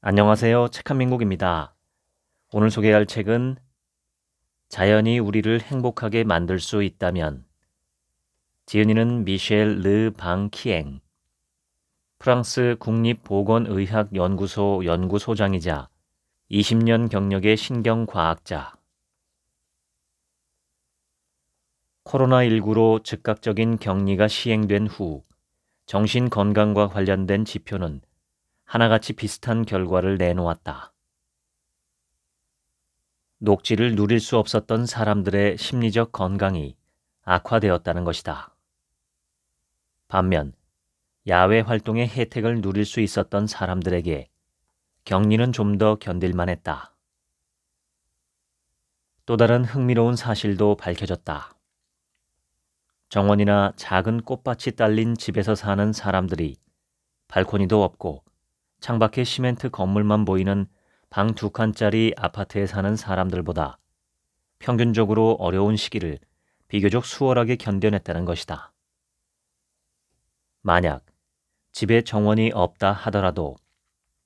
안녕하세요. 책한민국입니다. 오늘 소개할 책은 자연이 우리를 행복하게 만들 수 있다면, 지은이는 미셸 르 방키엥, 프랑스 국립보건의학연구소 연구소장이자 20년 경력의 신경과학자. 코로나19로 즉각적인 격리가 시행된 후 정신건강과 관련된 지표는 하나같이 비슷한 결과를 내놓았다. 녹지를 누릴 수 없었던 사람들의 심리적 건강이 악화되었다는 것이다. 반면 야외 활동의 혜택을 누릴 수 있었던 사람들에게 격리는 좀 더 견딜만했다. 또 다른 흥미로운 사실도 밝혀졌다. 정원이나 작은 꽃밭이 딸린 집에서 사는 사람들이 발코니도 없고 창밖에 시멘트 건물만 보이는 방 2칸짜리 아파트에 사는 사람들보다 평균적으로 어려운 시기를 비교적 수월하게 견뎌냈다는 것이다. 만약 집에 정원이 없다 하더라도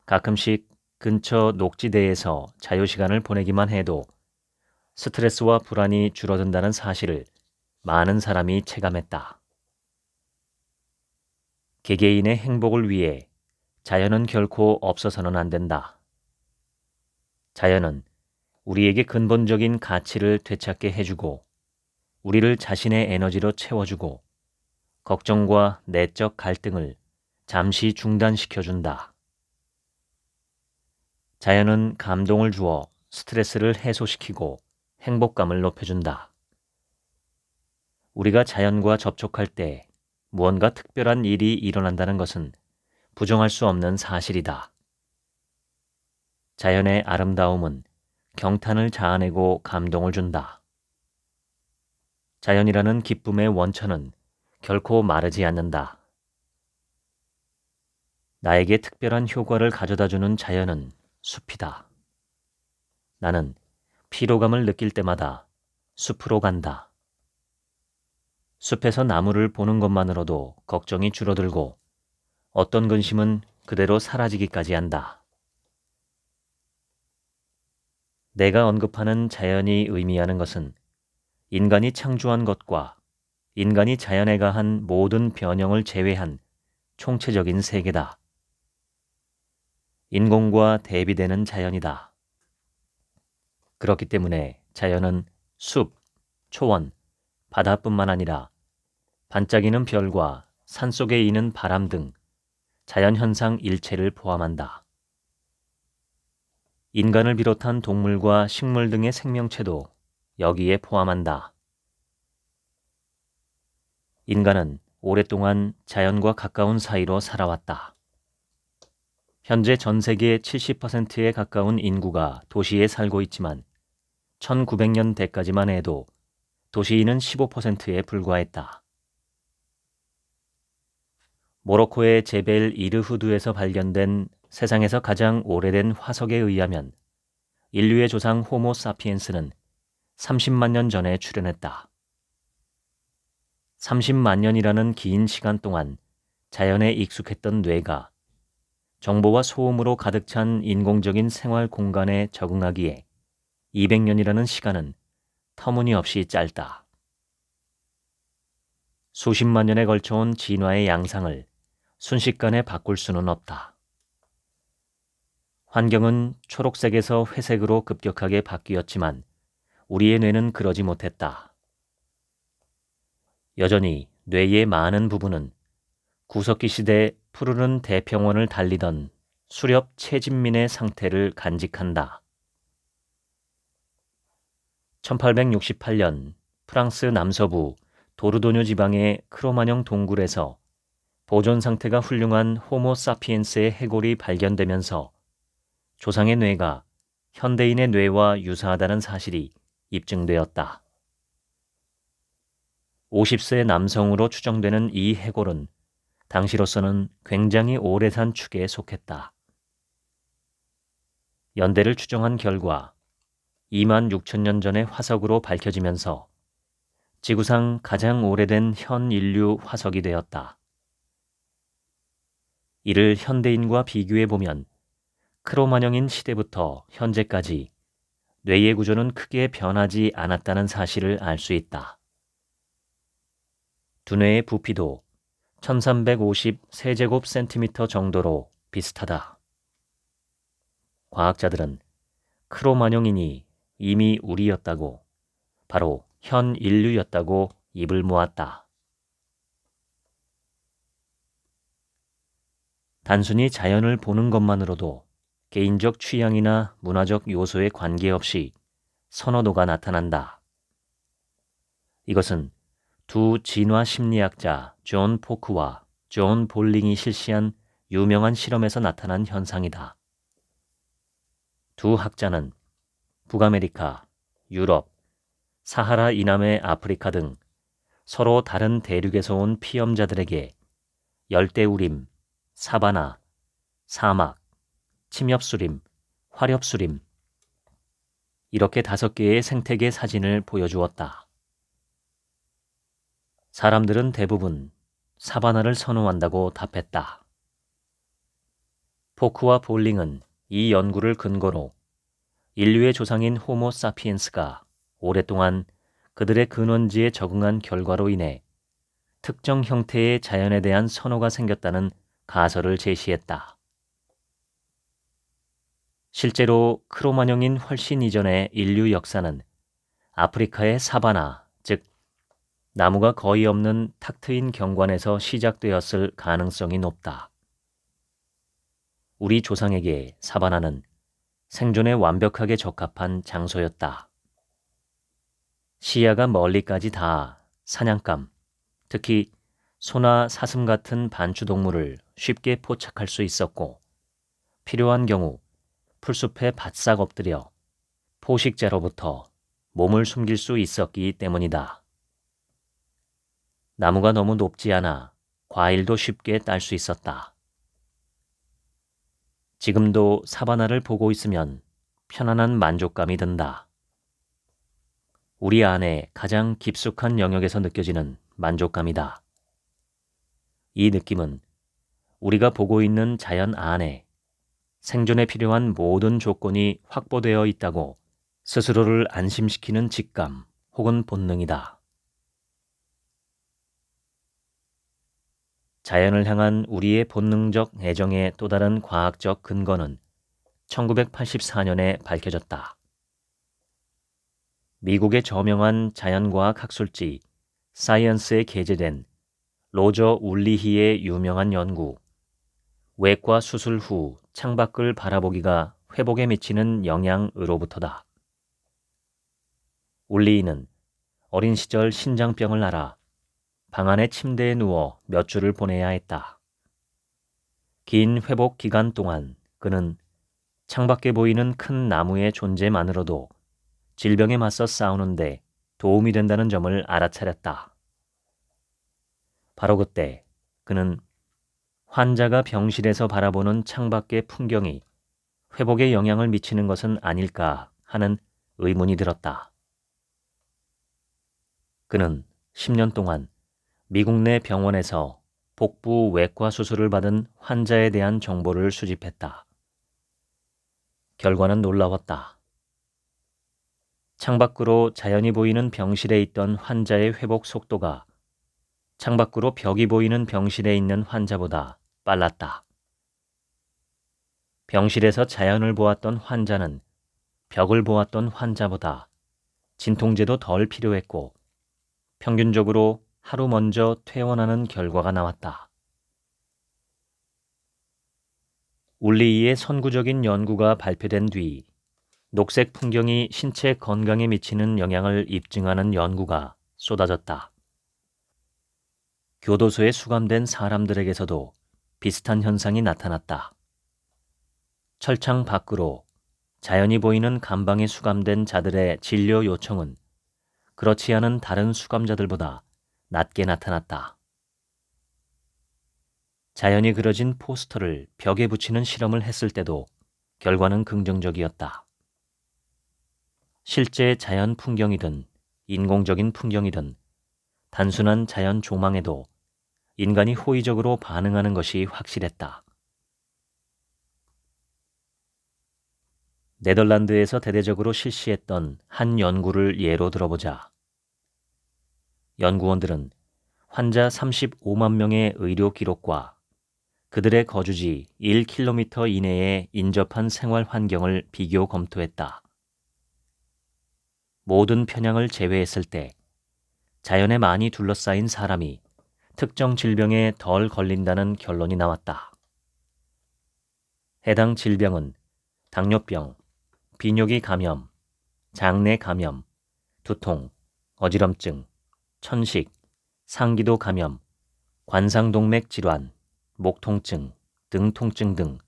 가끔씩 근처 녹지대에서 자유시간을 보내기만 해도 스트레스와 불안이 줄어든다는 사실을 많은 사람이 체감했다. 개개인의 행복을 위해 자연은 결코 없어서는 안 된다. 자연은 우리에게 근본적인 가치를 되찾게 해주고 우리를 자신의 에너지로 채워주고 걱정과 내적 갈등을 잠시 중단시켜준다. 자연은 감동을 주어 스트레스를 해소시키고 행복감을 높여준다. 우리가 자연과 접촉할 때 무언가 특별한 일이 일어난다는 것은 부정할 수 없는 사실이다. 자연의 아름다움은 경탄을 자아내고 감동을 준다. 자연이라는 기쁨의 원천은 결코 마르지 않는다. 나에게 특별한 효과를 가져다주는 자연은 숲이다. 나는 피로감을 느낄 때마다 숲으로 간다. 숲에서 나무를 보는 것만으로도 걱정이 줄어들고 어떤 근심은 그대로 사라지기까지 한다. 내가 언급하는 자연이 의미하는 것은 인간이 창조한 것과 인간이 자연에 가한 모든 변형을 제외한 총체적인 세계다. 인공과 대비되는 자연이다. 그렇기 때문에 자연은 숲, 초원, 바다뿐만 아니라 반짝이는 별과 산속에 이는 바람 등 자연현상 일체를 포함한다. 인간을 비롯한 동물과 식물 등의 생명체도 여기에 포함한다. 인간은 오랫동안 자연과 가까운 사이로 살아왔다. 현재 전 세계 70%에 가까운 인구가 도시에 살고 있지만 1900년대까지만 해도 도시인은 15%에 불과했다. 모로코의 제벨 이르후드에서 발견된 세상에서 가장 오래된 화석에 의하면 인류의 조상 호모 사피엔스는 30만 년 전에 출현했다. 30만 년이라는 긴 시간 동안 자연에 익숙했던 뇌가 정보와 소음으로 가득 찬 인공적인 생활 공간에 적응하기에 200년이라는 시간은 터무니없이 짧다. 수십만 년에 걸쳐온 진화의 양상을 순식간에 바꿀 수는 없다. 환경은 초록색에서 회색으로 급격하게 바뀌었지만 우리의 뇌는 그러지 못했다. 여전히 뇌의 많은 부분은 구석기 시대 푸르른 대평원을 달리던 수렵 채진민의 상태를 간직한다. 1868년 프랑스 남서부 도르도뉴 지방의 크로마뇽 동굴에서 보존 상태가 훌륭한 호모 사피엔스의 해골이 발견되면서 조상의 뇌가 현대인의 뇌와 유사하다는 사실이 입증되었다. 50세 남성으로 추정되는 이 해골은 당시로서는 굉장히 오래 산 축에 속했다. 연대를 추정한 결과 2만 6천 년 전의 화석으로 밝혀지면서 지구상 가장 오래된 현 인류 화석이 되었다. 이를 현대인과 비교해 보면 크로마뇽인 시대부터 현재까지 뇌의 구조는 크게 변하지 않았다는 사실을 알 수 있다. 두뇌의 부피도 1350 세제곱센티미터 정도로 비슷하다. 과학자들은 크로마뇽인이 이미 우리였다고, 바로 현 인류였다고 입을 모았다. 단순히 자연을 보는 것만으로도 개인적 취향이나 문화적 요소에 관계없이 선호도가 나타난다. 이것은 두 진화 심리학자 존 포크와 존 볼링이 실시한 유명한 실험에서 나타난 현상이다. 두 학자는 북아메리카, 유럽, 사하라 이남의 아프리카 등 서로 다른 대륙에서 온 피험자들에게 열대우림, 사바나, 사막, 침엽수림, 화렵수림 이렇게 5개의 생태계 사진을 보여주었다. 사람들은 대부분 사바나를 선호한다고 답했다. 포크와 볼링은 이 연구를 근거로 인류의 조상인 호모 사피엔스가 오랫동안 그들의 근원지에 적응한 결과로 인해 특정 형태의 자연에 대한 선호가 생겼다는 가설을 제시했다. 실제로 크로마뇽인 훨씬 이전의 인류 역사는 아프리카의 사바나, 즉 나무가 거의 없는 탁 트인 경관에서 시작되었을 가능성이 높다. 우리 조상에게 사바나는 생존에 완벽하게 적합한 장소였다. 시야가 멀리까지 닿아 사냥감, 특히 소나 사슴 같은 반추동물을 쉽게 포착할 수 있었고 필요한 경우 풀숲에 바싹 엎드려 포식자로부터 몸을 숨길 수 있었기 때문이다. 나무가 너무 높지 않아 과일도 쉽게 딸 수 있었다. 지금도 사바나를 보고 있으면 편안한 만족감이 든다. 우리 안에 가장 깊숙한 영역에서 느껴지는 만족감이다. 이 느낌은 우리가 보고 있는 자연 안에 생존에 필요한 모든 조건이 확보되어 있다고 스스로를 안심시키는 직감 혹은 본능이다. 자연을 향한 우리의 본능적 애정의 또 다른 과학적 근거는 1984년에 밝혀졌다. 미국의 저명한 자연과학 학술지 사이언스에 게재된 로저 울리히의 유명한 연구 외과 수술 후 창밖을 바라보기가 회복에 미치는 영향으로부터다. 울리히는 어린 시절 신장병을 앓아 방 안의 침대에 누워 몇 주를 보내야 했다. 긴 회복 기간 동안 그는 창밖에 보이는 큰 나무의 존재만으로도 질병에 맞서 싸우는데 도움이 된다는 점을 알아차렸다. 바로 그때 그는 환자가 병실에서 바라보는 창밖의 풍경이 회복에 영향을 미치는 것은 아닐까 하는 의문이 들었다. 그는 10년 동안 미국 내 병원에서 복부 외과 수술을 받은 환자에 대한 정보를 수집했다. 결과는 놀라웠다. 창밖으로 자연이 보이는 병실에 있던 환자의 회복 속도가 창밖으로 벽이 보이는 병실에 있는 환자보다 빨랐다. 병실에서 자연을 보았던 환자는 벽을 보았던 환자보다 진통제도 덜 필요했고 평균적으로 하루 먼저 퇴원하는 결과가 나왔다. 울리히의 선구적인 연구가 발표된 뒤 녹색 풍경이 신체 건강에 미치는 영향을 입증하는 연구가 쏟아졌다. 교도소에 수감된 사람들에게서도 비슷한 현상이 나타났다. 철창 밖으로 자연이 보이는 감방에 수감된 자들의 진료 요청은 그렇지 않은 다른 수감자들보다 낮게 나타났다. 자연이 그려진 포스터를 벽에 붙이는 실험을 했을 때도 결과는 긍정적이었다. 실제 자연 풍경이든 인공적인 풍경이든 단순한 자연 조망에도 인간이 호의적으로 반응하는 것이 확실했다. 네덜란드에서 대대적으로 실시했던 한 연구를 예로 들어보자. 연구원들은 환자 35만 명의 의료 기록과 그들의 거주지 1km 이내에 인접한 생활 환경을 비교 검토했다. 모든 편향을 제외했을 때 자연에 많이 둘러싸인 사람이 특정 질병에 덜 걸린다는 결론이 나왔다. 해당 질병은 당뇨병, 비뇨기 감염, 장내 감염, 두통, 어지럼증, 천식, 상기도 감염, 관상동맥 질환, 목 통증, 등 통증 등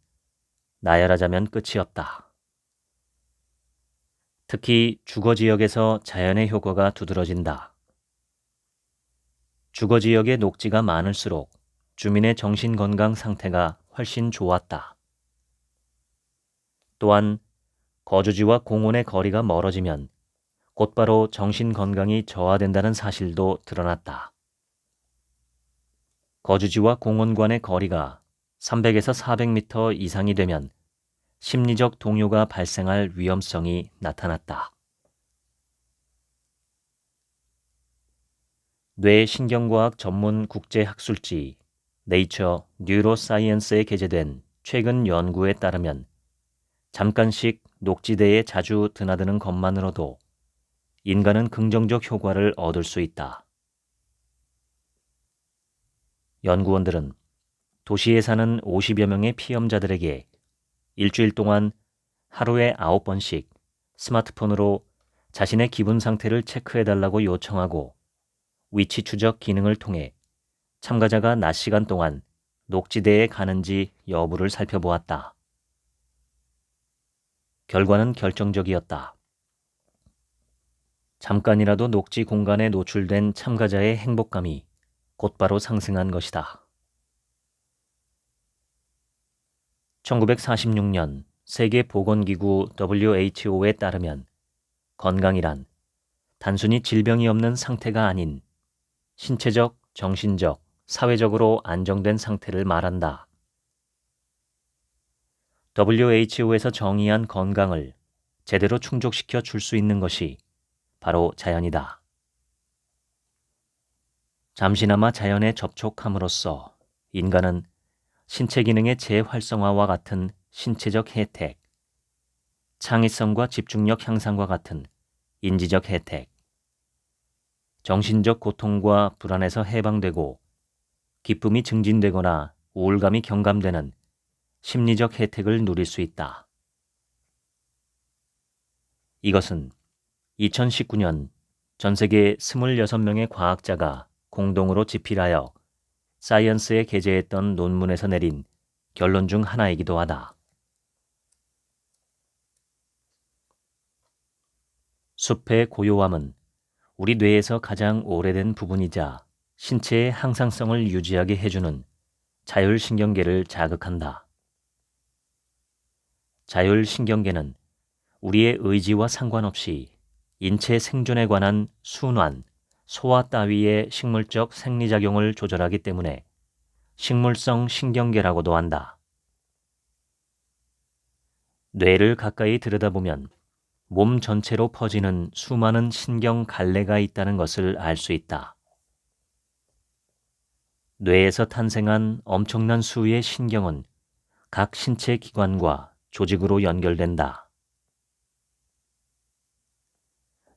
나열하자면 끝이 없다. 특히 주거 지역에서 자연의 효과가 두드러진다. 주거 지역에 녹지가 많을수록 주민의 정신 건강 상태가 훨씬 좋았다. 또한 거주지와 공원의 거리가 멀어지면 곧바로 정신 건강이 저하된다는 사실도 드러났다. 거주지와 공원 간의 거리가 300에서 400m 이상이 되면 심리적 동요가 발생할 위험성이 나타났다. 뇌신경과학 전문 국제학술지 네이처 뉴로사이언스에 게재된 최근 연구에 따르면 잠깐씩 녹지대에 자주 드나드는 것만으로도 인간은 긍정적 효과를 얻을 수 있다. 연구원들은 도시에 사는 50여 명의 피험자들에게 일주일 동안 하루에 9번씩 스마트폰으로 자신의 기분 상태를 체크해달라고 요청하고 위치 추적 기능을 통해 참가자가 낮 시간 동안 녹지대에 가는지 여부를 살펴보았다. 결과는 결정적이었다. 잠깐이라도 녹지 공간에 노출된 참가자의 행복감이 곧바로 상승한 것이다. 1946년 세계보건기구 WHO에 따르면 건강이란 단순히 질병이 없는 상태가 아닌 신체적, 정신적, 사회적으로 안정된 상태를 말한다. WHO에서 정의한 건강을 제대로 충족시켜 줄 수 있는 것이 바로 자연이다. 잠시나마 자연에 접촉함으로써 인간은 신체 기능의 재활성화와 같은 신체적 혜택, 창의성과 집중력 향상과 같은 인지적 혜택, 정신적 고통과 불안에서 해방되고 기쁨이 증진되거나 우울감이 경감되는 심리적 혜택을 누릴 수 있다. 이것은 2019년 전 세계 26명의 과학자가 공동으로 집필하여 사이언스에 게재했던 논문에서 내린 결론 중 하나이기도 하다. 숲의 고요함은 우리 뇌에서 가장 오래된 부분이자 신체의 항상성을 유지하게 해주는 자율신경계를 자극한다. 자율신경계는 우리의 의지와 상관없이 인체 생존에 관한 순환, 소화 따위의 식물적 생리작용을 조절하기 때문에 식물성 신경계라고도 한다. 뇌를 가까이 들여다보면 몸 전체로 퍼지는 수많은 신경 갈래가 있다는 것을 알 수 있다. 뇌에서 탄생한 엄청난 수의 신경은 각 신체 기관과 조직으로 연결된다.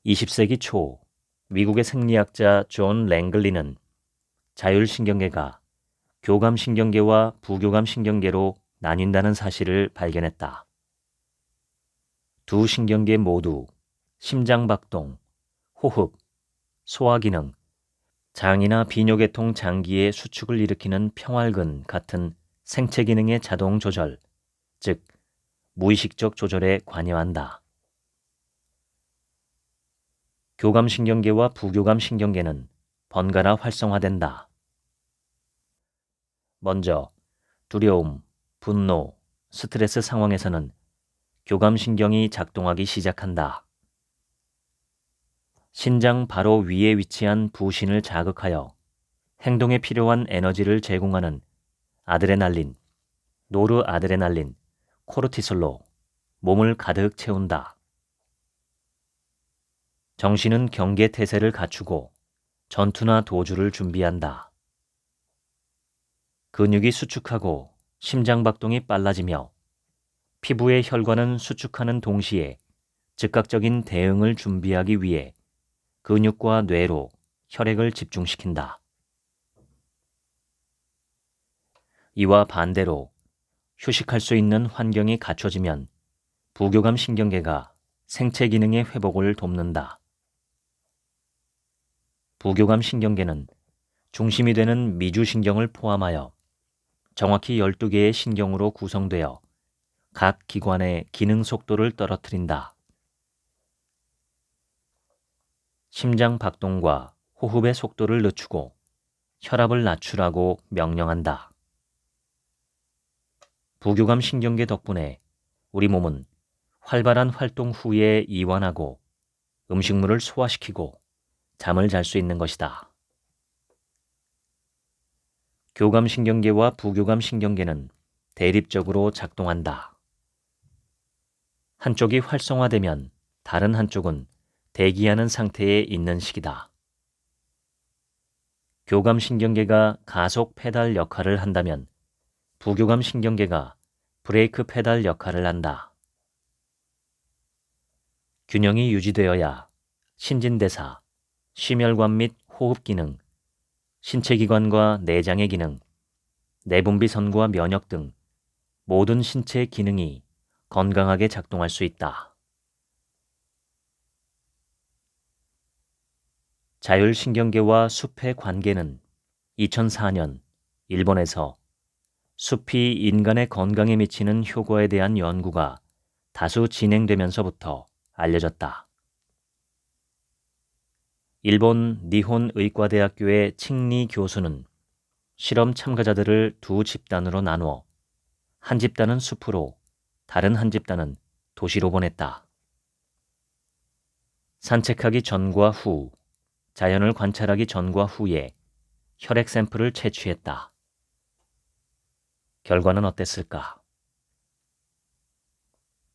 20세기 초 미국의 생리학자 존 랭글리는 자율신경계가 교감신경계와 부교감신경계로 나뉜다는 사실을 발견했다. 두 신경계 모두 심장박동, 호흡, 소화기능, 장이나 비뇨계통 장기의 수축을 일으키는 평활근 같은 생체 기능의 자동 조절, 즉 무의식적 조절에 관여한다. 교감신경계와 부교감신경계는 번갈아 활성화된다. 먼저 두려움, 분노, 스트레스 상황에서는 교감신경이 작동하기 시작한다. 신장 바로 위에 위치한 부신을 자극하여 행동에 필요한 에너지를 제공하는 아드레날린, 노르아드레날린, 코르티솔로 몸을 가득 채운다. 정신은 경계태세를 갖추고 전투나 도주를 준비한다. 근육이 수축하고 심장박동이 빨라지며 피부의 혈관은 수축하는 동시에 즉각적인 대응을 준비하기 위해 근육과 뇌로 혈액을 집중시킨다. 이와 반대로 휴식할 수 있는 환경이 갖춰지면 부교감 신경계가 생체 기능의 회복을 돕는다. 부교감 신경계는 중심이 되는 미주신경을 포함하여 정확히 12개의 신경으로 구성되어 각 기관의 기능 속도를 떨어뜨린다. 심장 박동과 호흡의 속도를 늦추고 혈압을 낮추라고 명령한다. 부교감 신경계 덕분에 우리 몸은 활발한 활동 후에 이완하고 음식물을 소화시키고 잠을 잘 수 있는 것이다. 교감 신경계와 부교감 신경계는 대립적으로 작동한다. 한쪽이 활성화되면 다른 한쪽은 대기하는 상태에 있는 시기다. 교감 신경계가 가속 페달 역할을 한다면 부교감 신경계가 브레이크 페달 역할을 한다. 균형이 유지되어야 신진대사, 심혈관 및 호흡 기능, 신체기관과 내장의 기능, 내분비선과 면역 등 모든 신체 기능이 건강하게 작동할 수 있다. 자율신경계와 숲의 관계는 2004년 일본에서 숲이 인간의 건강에 미치는 효과에 대한 연구가 다수 진행되면서부터 알려졌다. 일본 니혼 의과대학교의 칭리 교수는 실험 참가자들을 두 집단으로 나누어 한 집단은 숲으로, 다른 한 집단은 도시로 보냈다. 산책하기 전과 후, 자연을 관찰하기 전과 후에 혈액 샘플을 채취했다. 결과는 어땠을까?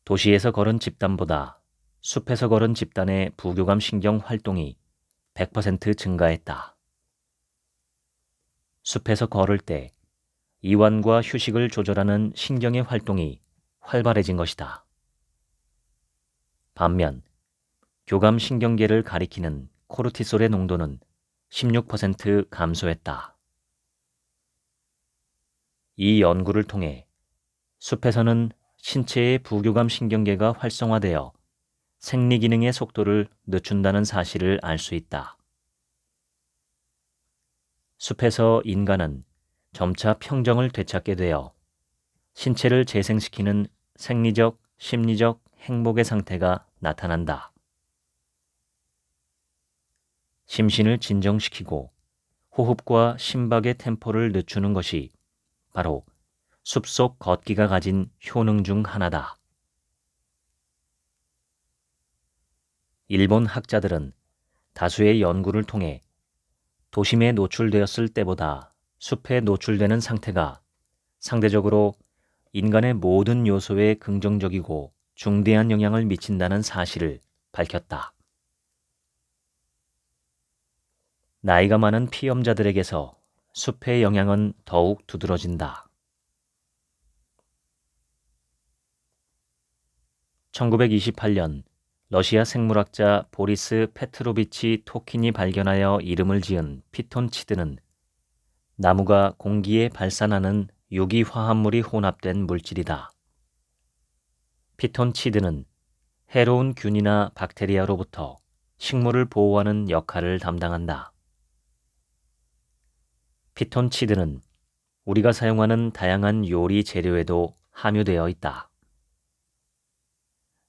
도시에서 걸은 집단보다 숲에서 걸은 집단의 부교감 신경 활동이 100% 증가했다. 숲에서 걸을 때 이완과 휴식을 조절하는 신경의 활동이 활발해진 것이다. 반면 교감 신경계를 가리키는 코르티솔의 농도는 16% 감소했다. 이 연구를 통해 숲에서는 신체의 부교감 신경계가 활성화되어 생리 기능의 속도를 늦춘다는 사실을 알 수 있다. 숲에서 인간은 점차 평정을 되찾게 되어 신체를 재생시키는 생리적, 심리적 행복의 상태가 나타난다. 심신을 진정시키고 호흡과 심박의 템포를 늦추는 것이 바로 숲속 걷기가 가진 효능 중 하나다. 일본 학자들은 다수의 연구를 통해 도심에 노출되었을 때보다 숲에 노출되는 상태가 상대적으로 인간의 모든 요소에 긍정적이고 중대한 영향을 미친다는 사실을 밝혔다. 나이가 많은 피험자들에게서 숲의 영향은 더욱 두드러진다. 1928년 러시아 생물학자 보리스 페트로비치 토킨이 발견하여 이름을 지은 피톤치드는 나무가 공기에 발산하는 유기화합물이 혼합된 물질이다. 피톤치드는 해로운 균이나 박테리아로부터 식물을 보호하는 역할을 담당한다. 피톤치드는 우리가 사용하는 다양한 요리 재료에도 함유되어 있다.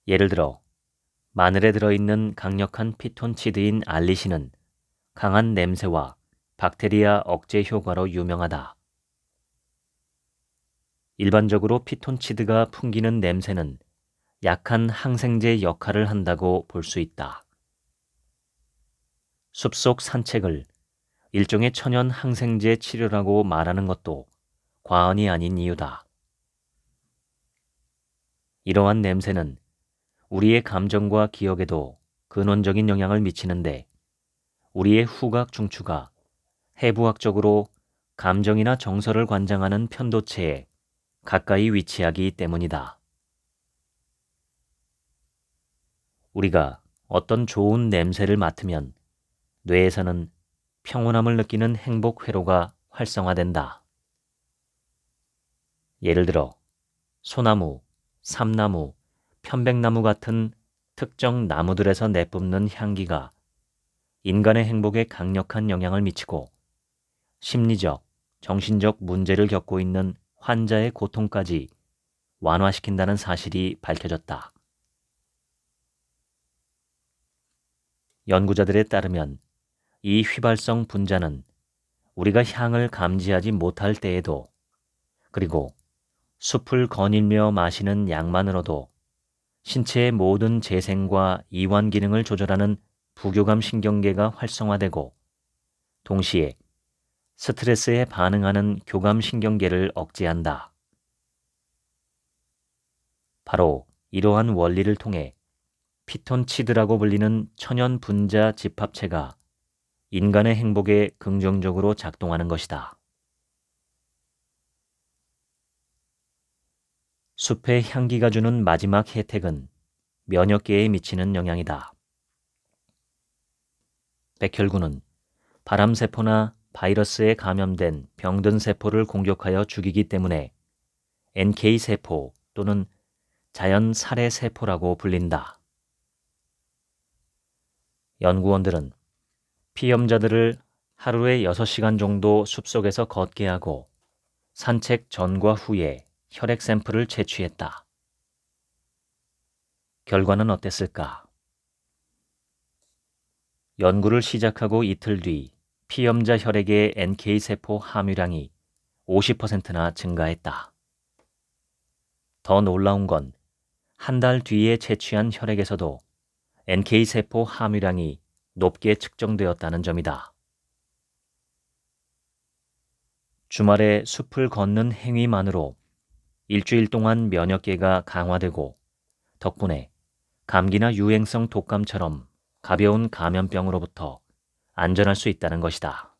예를 들어 마늘에 들어있는 강력한 피톤치드인 알리신은 강한 냄새와 박테리아 억제 효과로 유명하다. 일반적으로 피톤치드가 풍기는 냄새는 약한 항생제 역할을 한다고 볼 수 있다. 숲속 산책을 일종의 천연 항생제 치료라고 말하는 것도 과언이 아닌 이유다. 이러한 냄새는 우리의 감정과 기억에도 근원적인 영향을 미치는데 우리의 후각 중추가 해부학적으로 감정이나 정서를 관장하는 편도체에 가까이 위치하기 때문이다. 우리가 어떤 좋은 냄새를 맡으면 뇌에서는 평온함을 느끼는 행복 회로가 활성화된다. 예를 들어 소나무, 삼나무, 편백나무 같은 특정 나무들에서 내뿜는 향기가 인간의 행복에 강력한 영향을 미치고 심리적, 정신적 문제를 겪고 있는 환자의 고통까지 완화시킨다는 사실이 밝혀졌다. 연구자들에 따르면 이 휘발성 분자는 우리가 향을 감지하지 못할 때에도 그리고 숲을 거닐며 마시는 양만으로도 신체의 모든 재생과 이완 기능을 조절하는 부교감 신경계가 활성화되고 동시에 스트레스에 반응하는 교감 신경계를 억제한다. 바로 이러한 원리를 통해 피톤치드라고 불리는 천연 분자 집합체가 인간의 행복에 긍정적으로 작동하는 것이다. 숲의 향기가 주는 마지막 혜택은 면역계에 미치는 영향이다. 백혈구는 바람세포나 바이러스에 감염된 병든 세포를 공격하여 죽이기 때문에 NK세포 또는 자연 살해세포라고 불린다. 연구원들은 피염자들을 하루에 6시간 정도 숲속에서 걷게 하고 산책 전과 후에 혈액 샘플을 채취했다. 결과는 어땠을까? 연구를 시작하고 이틀 뒤 피염자 혈액의 NK세포 함유량이 50%나 증가했다. 더 놀라운 건 한 달 뒤에 채취한 혈액에서도 NK세포 함유량이 높게 측정되었다는 점이다. 주말에 숲을 걷는 행위만으로 일주일 동안 면역계가 강화되고 덕분에 감기나 유행성 독감처럼 가벼운 감염병으로부터 안전할 수 있다는 것이다.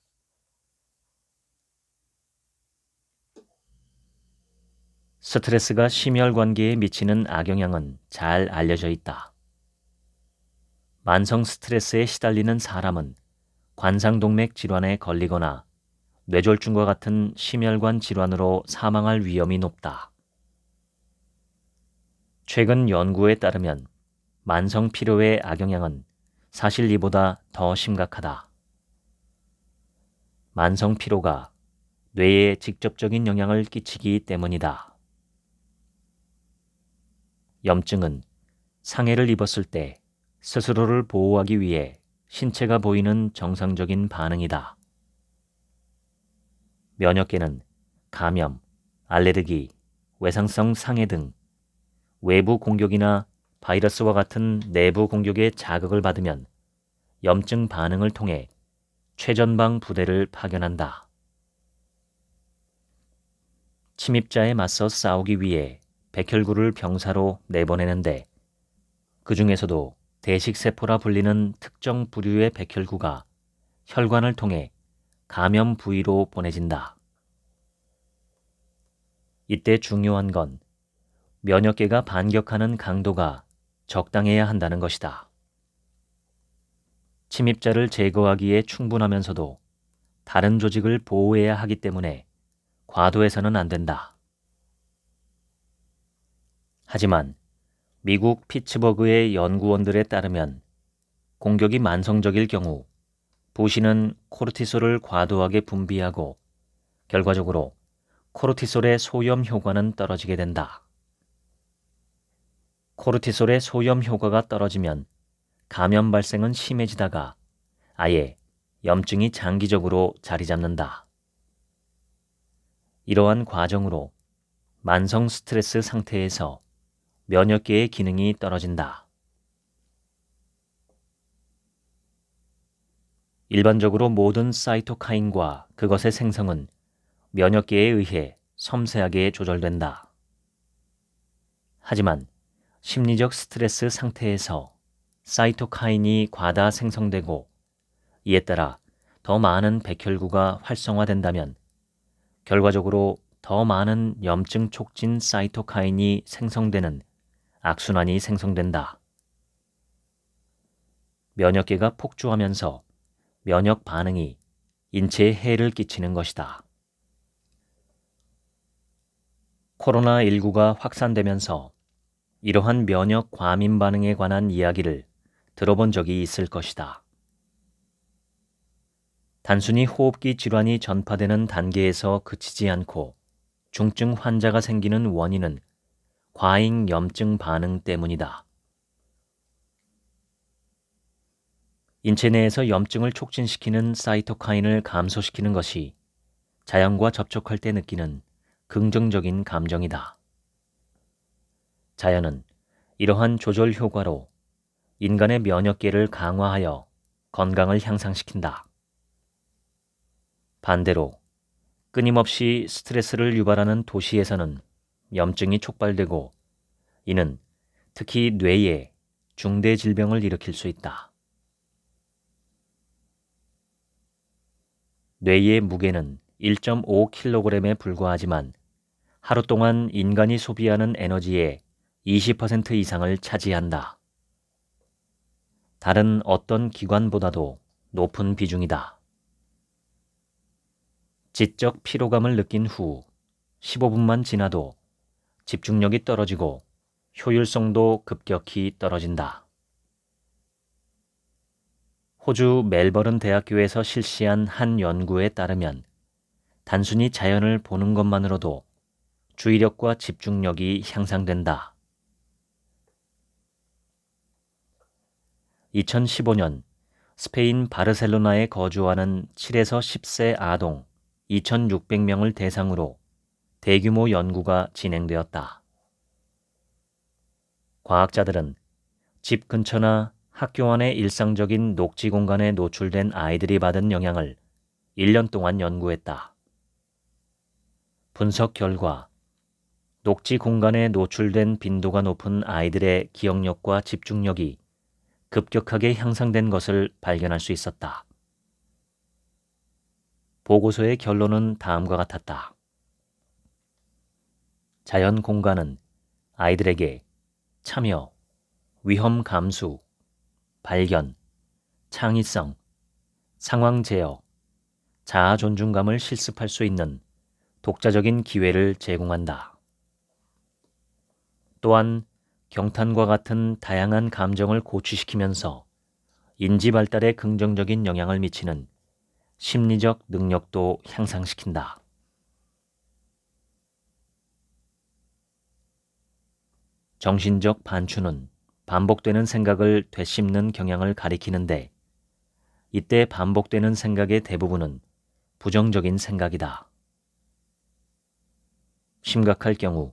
스트레스가 심혈관계에 미치는 악영향은 잘 알려져 있다. 만성 스트레스에 시달리는 사람은 관상동맥 질환에 걸리거나 뇌졸중과 같은 심혈관 질환으로 사망할 위험이 높다. 최근 연구에 따르면 만성 피로의 악영향은 사실 이보다 더 심각하다. 만성 피로가 뇌에 직접적인 영향을 끼치기 때문이다. 염증은 상해를 입었을 때 스스로를 보호하기 위해 신체가 보이는 정상적인 반응이다. 면역계는 감염, 알레르기, 외상성 상해 등 외부 공격이나 바이러스와 같은 내부 공격에 자극을 받으면 염증 반응을 통해 최전방 부대를 파견한다. 침입자에 맞서 싸우기 위해 백혈구를 병사로 내보내는데 그 중에서도 대식세포라 불리는 특정 부류의 백혈구가 혈관을 통해 감염 부위로 보내진다. 이때 중요한 건 면역계가 반격하는 강도가 적당해야 한다는 것이다. 침입자를 제거하기에 충분하면서도 다른 조직을 보호해야 하기 때문에 과도해서는 안 된다. 하지만 미국 피츠버그의 연구원들에 따르면 공격이 만성적일 경우 부시는 코르티솔을 과도하게 분비하고 결과적으로 코르티솔의 소염 효과는 떨어지게 된다. 코르티솔의 소염 효과가 떨어지면 감염 발생은 심해지다가 아예 염증이 장기적으로 자리 잡는다. 이러한 과정으로 만성 스트레스 상태에서 면역계의 기능이 떨어진다. 일반적으로 모든 사이토카인과 그것의 생성은 면역계에 의해 섬세하게 조절된다. 하지만 심리적 스트레스 상태에서 사이토카인이 과다 생성되고 이에 따라 더 많은 백혈구가 활성화된다면 결과적으로 더 많은 염증 촉진 사이토카인이 생성되는 악순환이 생성된다. 면역계가 폭주하면서 면역 반응이 인체에 해를 끼치는 것이다. 코로나19가 확산되면서 이러한 면역 과민 반응에 관한 이야기를 들어본 적이 있을 것이다. 단순히 호흡기 질환이 전파되는 단계에서 그치지 않고 중증 환자가 생기는 원인은 과잉 염증 반응 때문이다. 인체 내에서 염증을 촉진시키는 사이토카인을 감소시키는 것이 자연과 접촉할 때 느끼는 긍정적인 감정이다. 자연은 이러한 조절 효과로 인간의 면역계를 강화하여 건강을 향상시킨다. 반대로 끊임없이 스트레스를 유발하는 도시에서는 염증이 촉발되고 이는 특히 뇌에 중대 질병을 일으킬 수 있다. 뇌의 무게는 1.5kg에 불과하지만 하루 동안 인간이 소비하는 에너지의 20% 이상을 차지한다. 다른 어떤 기관보다도 높은 비중이다. 지적 피로감을 느낀 후 15분만 지나도 집중력이 떨어지고 효율성도 급격히 떨어진다. 호주 멜버른 대학교에서 실시한 한 연구에 따르면 단순히 자연을 보는 것만으로도 주의력과 집중력이 향상된다. 2015년 스페인 바르셀로나에 거주하는 7에서 10세 아동 2,600명을 대상으로 대규모 연구가 진행되었다. 과학자들은 집 근처나 학교 안의 일상적인 녹지 공간에 노출된 아이들이 받은 영향을 1년 동안 연구했다. 분석 결과 녹지 공간에 노출된 빈도가 높은 아이들의 기억력과 집중력이 급격하게 향상된 것을 발견할 수 있었다. 보고서의 결론은 다음과 같았다. 자연 공간은 아이들에게 참여, 위험 감수, 발견, 창의성, 상황 제어, 자아 존중감을 실습할 수 있는 독자적인 기회를 제공한다. 또한 경탄과 같은 다양한 감정을 고취시키면서 인지 발달에 긍정적인 영향을 미치는 심리적 능력도 향상시킨다. 정신적 반추는 반복되는 생각을 되씹는 경향을 가리키는데 이때 반복되는 생각의 대부분은 부정적인 생각이다. 심각할 경우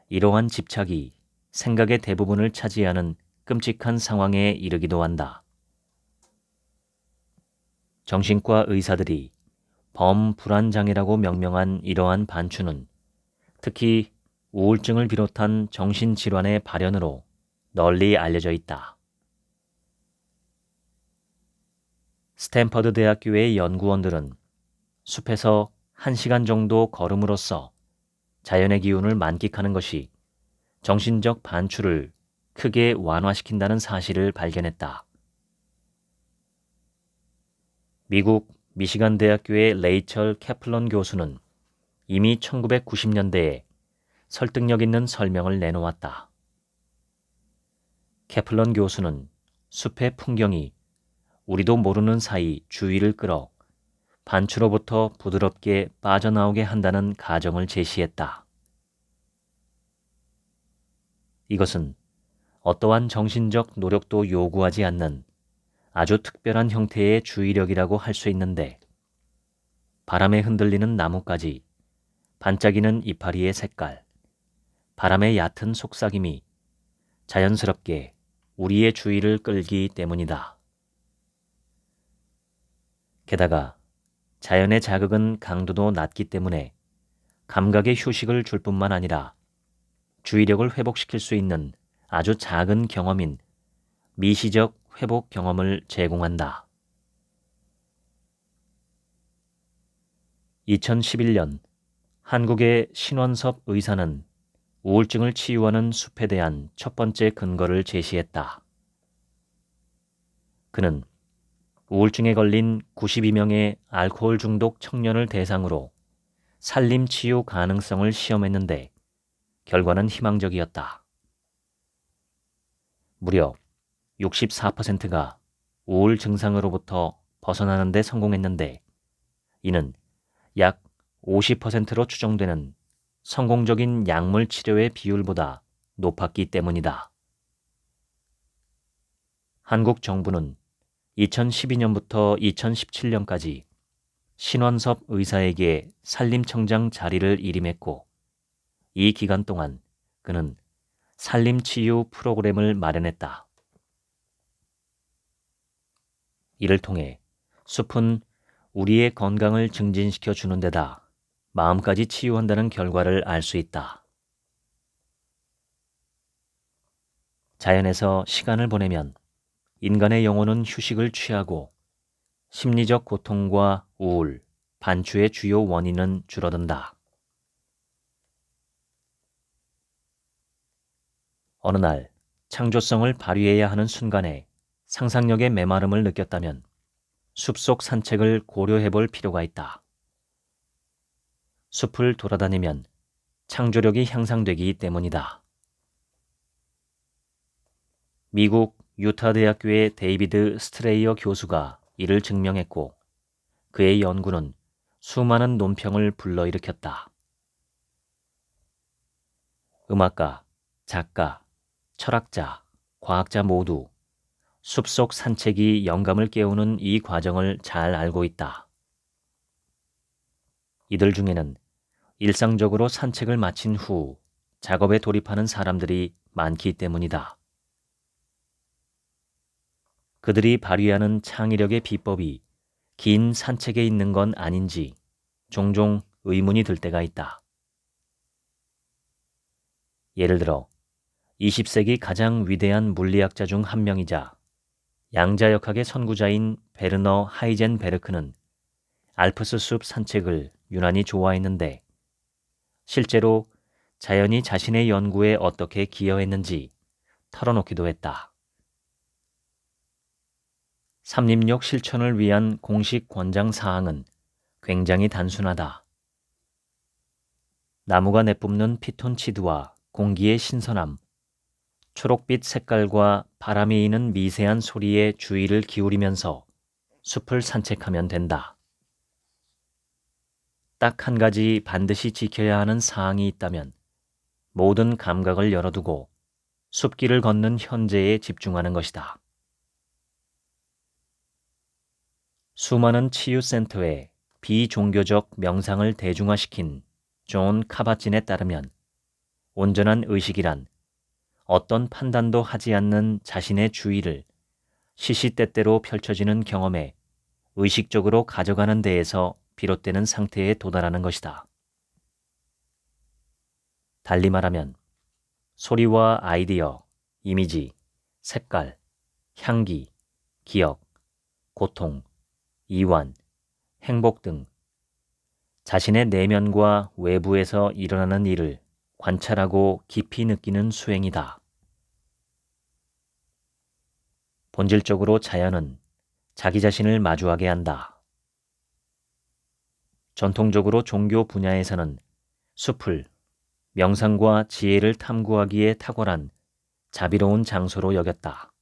이러한 집착이 생각의 대부분을 차지하는 끔찍한 상황에 이르기도 한다. 정신과 의사들이 범불안장애라고 명명한 이러한 반추는 특히 우울증을 비롯한 정신질환의 발현으로 널리 알려져 있다. 스탠퍼드 대학교의 연구원들은 숲에서 1시간 정도 걸음으로써 자연의 기운을 만끽하는 것이 정신적 반추를 크게 완화시킨다는 사실을 발견했다. 미국 미시간 대학교의 레이철 캐플런 교수는 이미 1990년대에 설득력 있는 설명을 내놓았다. 캐플런 교수는 숲의 풍경이 우리도 모르는 사이 주의를 끌어 반추로부터 부드럽게 빠져나오게 한다는 가정을 제시했다. 이것은 어떠한 정신적 노력도 요구하지 않는 아주 특별한 형태의 주의력이라고 할 수 있는데 바람에 흔들리는 나뭇가지, 반짝이는 이파리의 색깔, 바람의 얕은 속삭임이 자연스럽게 우리의 주의를 끌기 때문이다. 게다가 자연의 자극은 강도도 낮기 때문에 감각의 휴식을 줄 뿐만 아니라 주의력을 회복시킬 수 있는 아주 작은 경험인 미시적 회복 경험을 제공한다. 2011년 한국의 신원섭 의사는 우울증을 치유하는 숲에 대한 첫 번째 근거를 제시했다. 그는 우울증에 걸린 92명의 알코올 중독 청년을 대상으로 산림 치유 가능성을 시험했는데 결과는 희망적이었다. 무려 64%가 우울 증상으로부터 벗어나는 데 성공했는데 이는 약 50%로 추정되는 성공적인 약물 치료의 비율보다 높았기 때문이다. 한국 정부는 2012년부터 2017년까지 신원섭 의사에게 산림청장 자리를 일임했고 이 기간 동안 그는 산림치유 프로그램을 마련했다. 이를 통해 숲은 우리의 건강을 증진시켜 주는 데다 마음까지 치유한다는 결과를 알 수 있다. 자연에서 시간을 보내면 인간의 영혼은 휴식을 취하고 심리적 고통과 우울, 반추의 주요 원인은 줄어든다. 어느 날 창조성을 발휘해야 하는 순간에 상상력의 메마름을 느꼈다면 숲속 산책을 고려해 볼 필요가 있다. 숲을 돌아다니면 창조력이 향상되기 때문이다. 미국 유타 대학교의 데이비드 스트레이어 교수가 이를 증명했고 그의 연구는 수많은 논평을 불러일으켰다. 음악가, 작가, 철학자, 과학자 모두 숲속 산책이 영감을 깨우는 이 과정을 잘 알고 있다. 이들 중에는 일상적으로 산책을 마친 후 작업에 돌입하는 사람들이 많기 때문이다. 그들이 발휘하는 창의력의 비법이 긴 산책에 있는 건 아닌지 종종 의문이 들 때가 있다. 예를 들어 20세기 가장 위대한 물리학자 중 한 명이자 양자역학의 선구자인 베르너 하이젠베르크는 알프스 숲 산책을 유난히 좋아했는데 실제로 자연이 자신의 연구에 어떻게 기여했는지 털어놓기도 했다. 삼림역 실천을 위한 공식 권장 사항은 굉장히 단순하다. 나무가 내뿜는 피톤치드와 공기의 신선함, 초록빛 색깔과 바람이 이는 미세한 소리에 주의를 기울이면서 숲을 산책하면 된다. 딱 한 가지 반드시 지켜야 하는 사항이 있다면 모든 감각을 열어두고 숲길을 걷는 현재에 집중하는 것이다. 수많은 치유센터에 비종교적 명상을 대중화시킨 존 카바진에 따르면 온전한 의식이란 어떤 판단도 하지 않는 자신의 주의를 시시때때로 펼쳐지는 경험에 의식적으로 가져가는 데에서 비롯되는 상태에 도달하는 것이다. 달리 말하면 소리와 아이디어, 이미지, 색깔, 향기, 기억, 고통, 이완, 행복 등 자신의 내면과 외부에서 일어나는 일을 관찰하고 깊이 느끼는 수행이다. 본질적으로 자연은 자기 자신을 마주하게 한다. 전통적으로 종교 분야에서는 숲을 명상과 지혜를 탐구하기에 탁월한 자비로운 장소로 여겼다.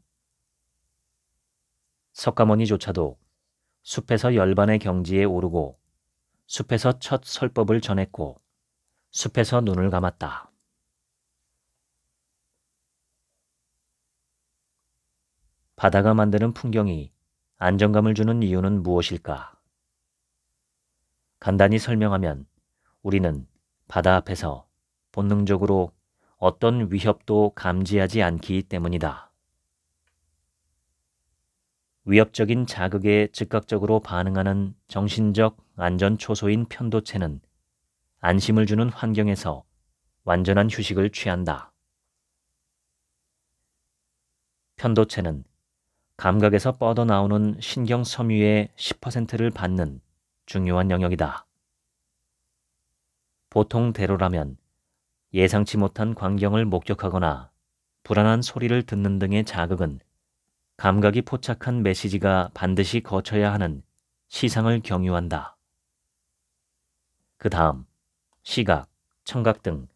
석가모니조차도 숲에서 열반의 경지에 오르고 숲에서 첫 설법을 전했고 숲에서 눈을 감았다. 바다가 만드는 풍경이 안정감을 주는 이유는 무엇일까? 간단히 설명하면 우리는 바다 앞에서 본능적으로 어떤 위협도 감지하지 않기 때문이다. 위협적인 자극에 즉각적으로 반응하는 정신적 안전 초소인 편도체는 안심을 주는 환경에서 완전한 휴식을 취한다. 편도체는 감각에서 뻗어나오는 신경 섬유의 10%를 받는 중요한 영역이다. 보통대로라면 예상치 못한 광경을 목격하거나 불안한 소리를 듣는 등의 자극은 감각이 포착한 메시지가 반드시 거쳐야 하는 시상을 경유한다. 그 다음 시각, 청각 등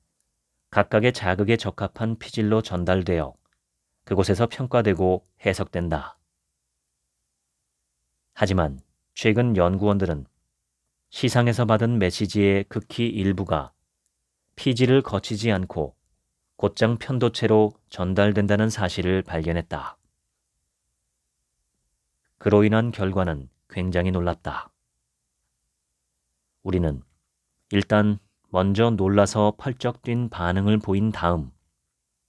각각의 자극에 적합한 피질로 전달되어 그곳에서 평가되고 해석된다. 하지만 최근 연구원들은 시상에서 받은 메시지의 극히 일부가 피질을 거치지 않고 곧장 편도체로 전달된다는 사실을 발견했다. 그로 인한 결과는 굉장히 놀랍다. 우리는 일단 먼저 놀라서 펄쩍 뛴 반응을 보인 다음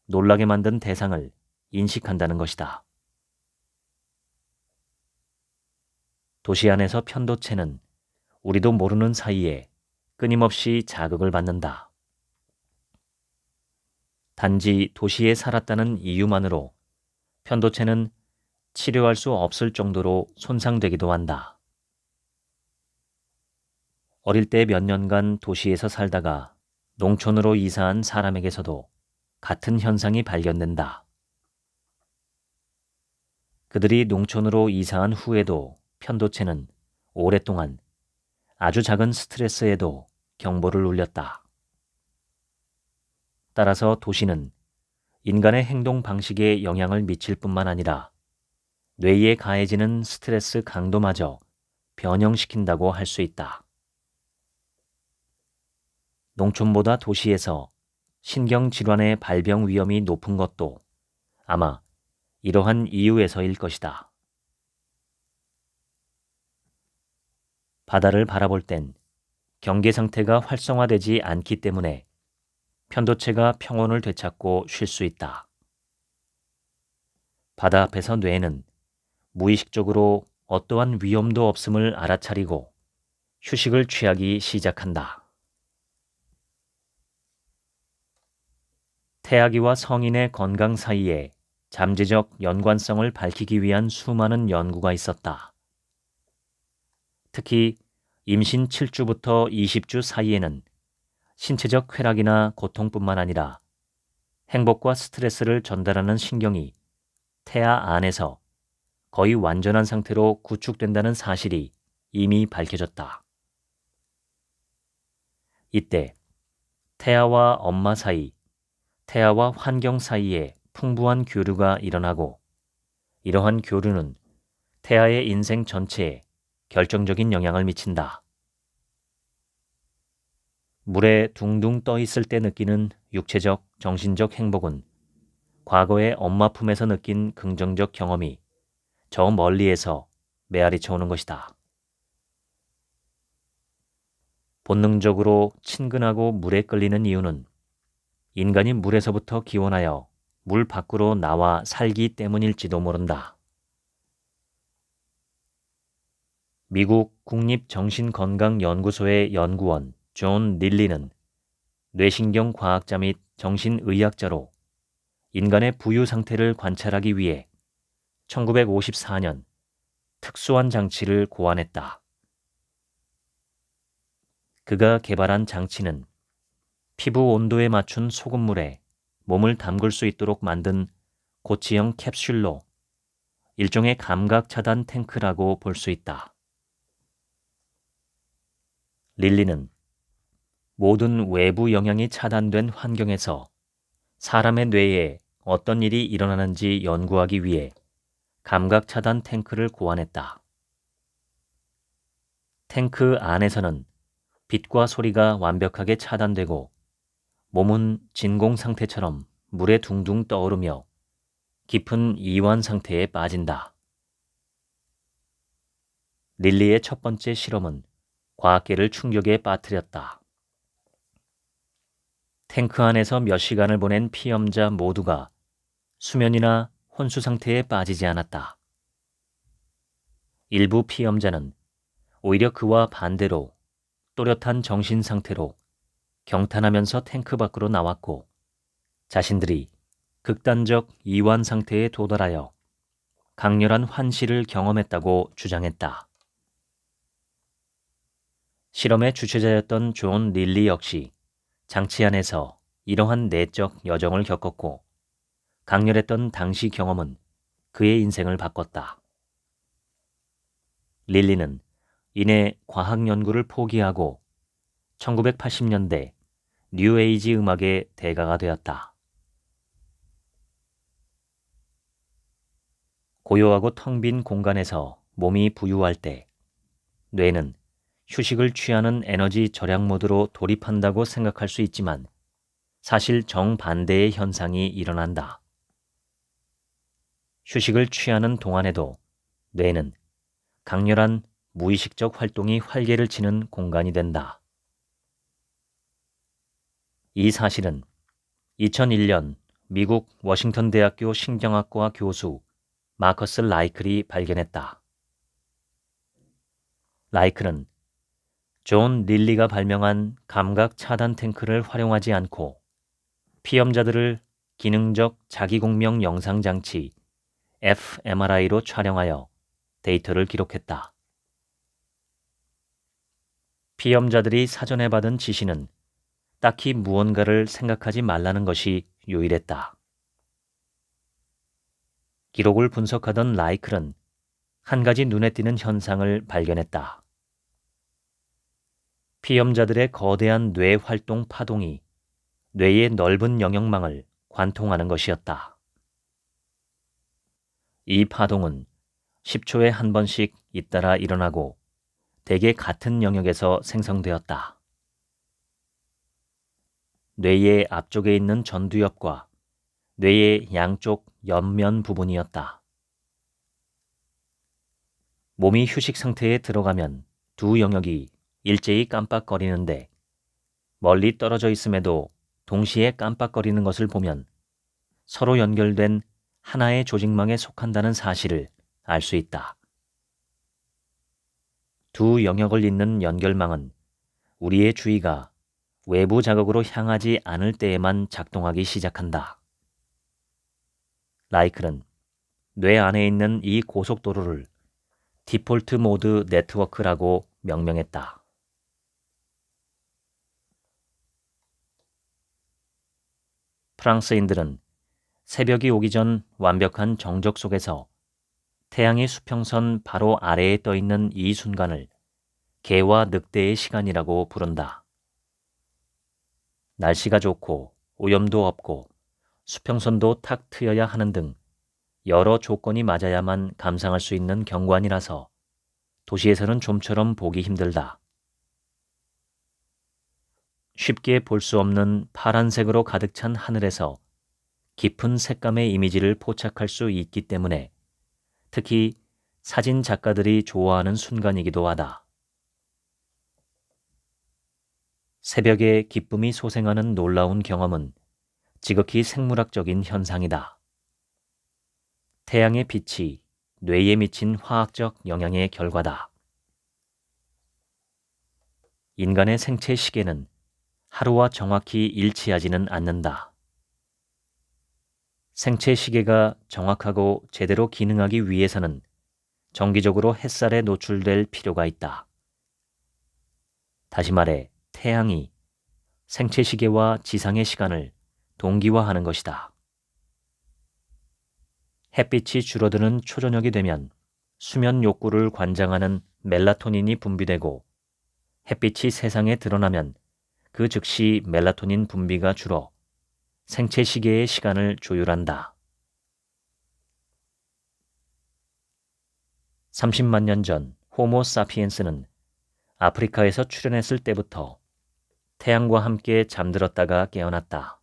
놀라게 만든 대상을 인식한다는 것이다. 도시 안에서 편도체는 우리도 모르는 사이에 끊임없이 자극을 받는다. 단지 도시에 살았다는 이유만으로 편도체는 치료할 수 없을 정도로 손상되기도 한다. 어릴 때 몇 년간 도시에서 살다가 농촌으로 이사한 사람에게서도 같은 현상이 발견된다. 그들이 농촌으로 이사한 후에도 편도체는 오랫동안 아주 작은 스트레스에도 경보를 울렸다. 따라서 도시는 인간의 행동 방식에 영향을 미칠 뿐만 아니라 뇌에 가해지는 스트레스 강도마저 변형시킨다고 할 수 있다. 농촌보다 도시에서 신경질환의 발병 위험이 높은 것도 아마 이러한 이유에서일 것이다. 바다를 바라볼 땐 경계 상태가 활성화되지 않기 때문에 편도체가 평온을 되찾고 쉴 수 있다. 바다 앞에서 뇌는 무의식적으로 어떠한 위험도 없음을 알아차리고 휴식을 취하기 시작한다. 태아기와 성인의 건강 사이에 잠재적 연관성을 밝히기 위한 수많은 연구가 있었다. 특히 임신 7주부터 20주 사이에는 신체적 쾌락이나 고통뿐만 아니라 행복과 스트레스를 전달하는 신경이 태아 안에서 거의 완전한 상태로 구축된다는 사실이 이미 밝혀졌다. 이때 태아와 엄마 사이, 태아와 환경 사이에 풍부한 교류가 일어나고 이러한 교류는 태아의 인생 전체에 결정적인 영향을 미친다. 물에 둥둥 떠 있을 때 느끼는 육체적, 정신적 행복은 과거의 엄마 품에서 느낀 긍정적 경험이 저 멀리에서 메아리쳐 오는 것이다. 본능적으로 친근하고 물에 끌리는 이유는 인간이 물에서부터 기원하여 물 밖으로 나와 살기 때문일지도 모른다. 미국 국립정신건강연구소의 연구원 존 릴리는 뇌신경 과학자 및 정신의학자로 인간의 부유 상태를 관찰하기 위해 1954년 특수한 장치를 고안했다. 그가 개발한 장치는 피부 온도에 맞춘 소금물에 몸을 담글 수 있도록 만든 고치형 캡슐로 일종의 감각 차단 탱크라고 볼 수 있다. 릴리는 모든 외부 영향이 차단된 환경에서 사람의 뇌에 어떤 일이 일어나는지 연구하기 위해 감각 차단 탱크를 고안했다. 탱크 안에서는 빛과 소리가 완벽하게 차단되고 몸은 진공 상태처럼 물에 둥둥 떠오르며 깊은 이완 상태에 빠진다. 릴리의 첫 번째 실험은 과학계를 충격에 빠뜨렸다. 탱크 안에서 몇 시간을 보낸 피험자 모두가 수면이나 혼수 상태에 빠지지 않았다. 일부 피험자는 오히려 그와 반대로 또렷한 정신 상태로 경탄하면서 탱크 밖으로 나왔고 자신들이 극단적 이완 상태에 도달하여 강렬한 환시를 경험했다고 주장했다. 실험의 주최자였던 존 릴리 역시 장치 안에서 이러한 내적 여정을 겪었고 강렬했던 당시 경험은 그의 인생을 바꿨다. 릴리는 이내 과학 연구를 포기하고 1980년대 뉴에이지 음악의 대가가 되었다. 고요하고 텅 빈 공간에서 몸이 부유할 때 뇌는 휴식을 취하는 에너지 절약 모드로 돌입한다고 생각할 수 있지만 사실 정반대의 현상이 일어난다. 휴식을 취하는 동안에도 뇌는 강렬한 무의식적 활동이 활개를 치는 공간이 된다. 이 사실은 2001년 미국 워싱턴 대학교 신경학과 교수 마커스 라이클이 발견했다. 라이클은 존 릴리가 발명한 감각 차단 탱크를 활용하지 않고 피험자들을 기능적 자기공명 영상 장치 fMRI로 촬영하여 데이터를 기록했다. 피험자들이 사전에 받은 지시는 딱히 무언가를 생각하지 말라는 것이 유일했다. 기록을 분석하던 라이클은 한 가지 눈에 띄는 현상을 발견했다. 피험자들의 거대한 뇌 활동 파동이 뇌의 넓은 영역망을 관통하는 것이었다. 이 파동은 10초에 한 번씩 잇따라 일어나고 대개 같은 영역에서 생성되었다. 뇌의 앞쪽에 있는 전두엽과 뇌의 양쪽 옆면 부분이었다. 몸이 휴식 상태에 들어가면 두 영역이 일제히 깜빡거리는데 멀리 떨어져 있음에도 동시에 깜빡거리는 것을 보면 서로 연결된 하나의 조직망에 속한다는 사실을 알 수 있다. 두 영역을 잇는 연결망은 우리의 주의가 외부 자극으로 향하지 않을 때에만 작동하기 시작한다. 라이클은 뇌 안에 있는 이 고속도로를 디폴트 모드 네트워크라고 명명했다. 프랑스인들은 새벽이 오기 전 완벽한 정적 속에서 태양의 수평선 바로 아래에 떠 있는 이 순간을 개와 늑대의 시간이라고 부른다. 날씨가 좋고 오염도 없고 수평선도 탁 트여야 하는 등 여러 조건이 맞아야만 감상할 수 있는 경관이라서 도시에서는 좀처럼 보기 힘들다. 쉽게 볼 수 없는 파란색으로 가득 찬 하늘에서 깊은 색감의 이미지를 포착할 수 있기 때문에 특히 사진 작가들이 좋아하는 순간이기도 하다. 새벽에 기쁨이 소생하는 놀라운 경험은 지극히 생물학적인 현상이다. 태양의 빛이 뇌에 미친 화학적 영향의 결과다. 인간의 생체 시계는 하루와 정확히 일치하지는 않는다. 생체 시계가 정확하고 제대로 기능하기 위해서는 정기적으로 햇살에 노출될 필요가 있다. 다시 말해 태양이 생체 시계와 지상의 시간을 동기화하는 것이다. 햇빛이 줄어드는 초저녁이 되면 수면 욕구를 관장하는 멜라토닌이 분비되고 햇빛이 세상에 드러나면 그 즉시 멜라토닌 분비가 줄어 생체 시계의 시간을 조율한다. 30만 년 전 호모 사피엔스는 아프리카에서 출현했을 때부터 태양과 함께 잠들었다가 깨어났다.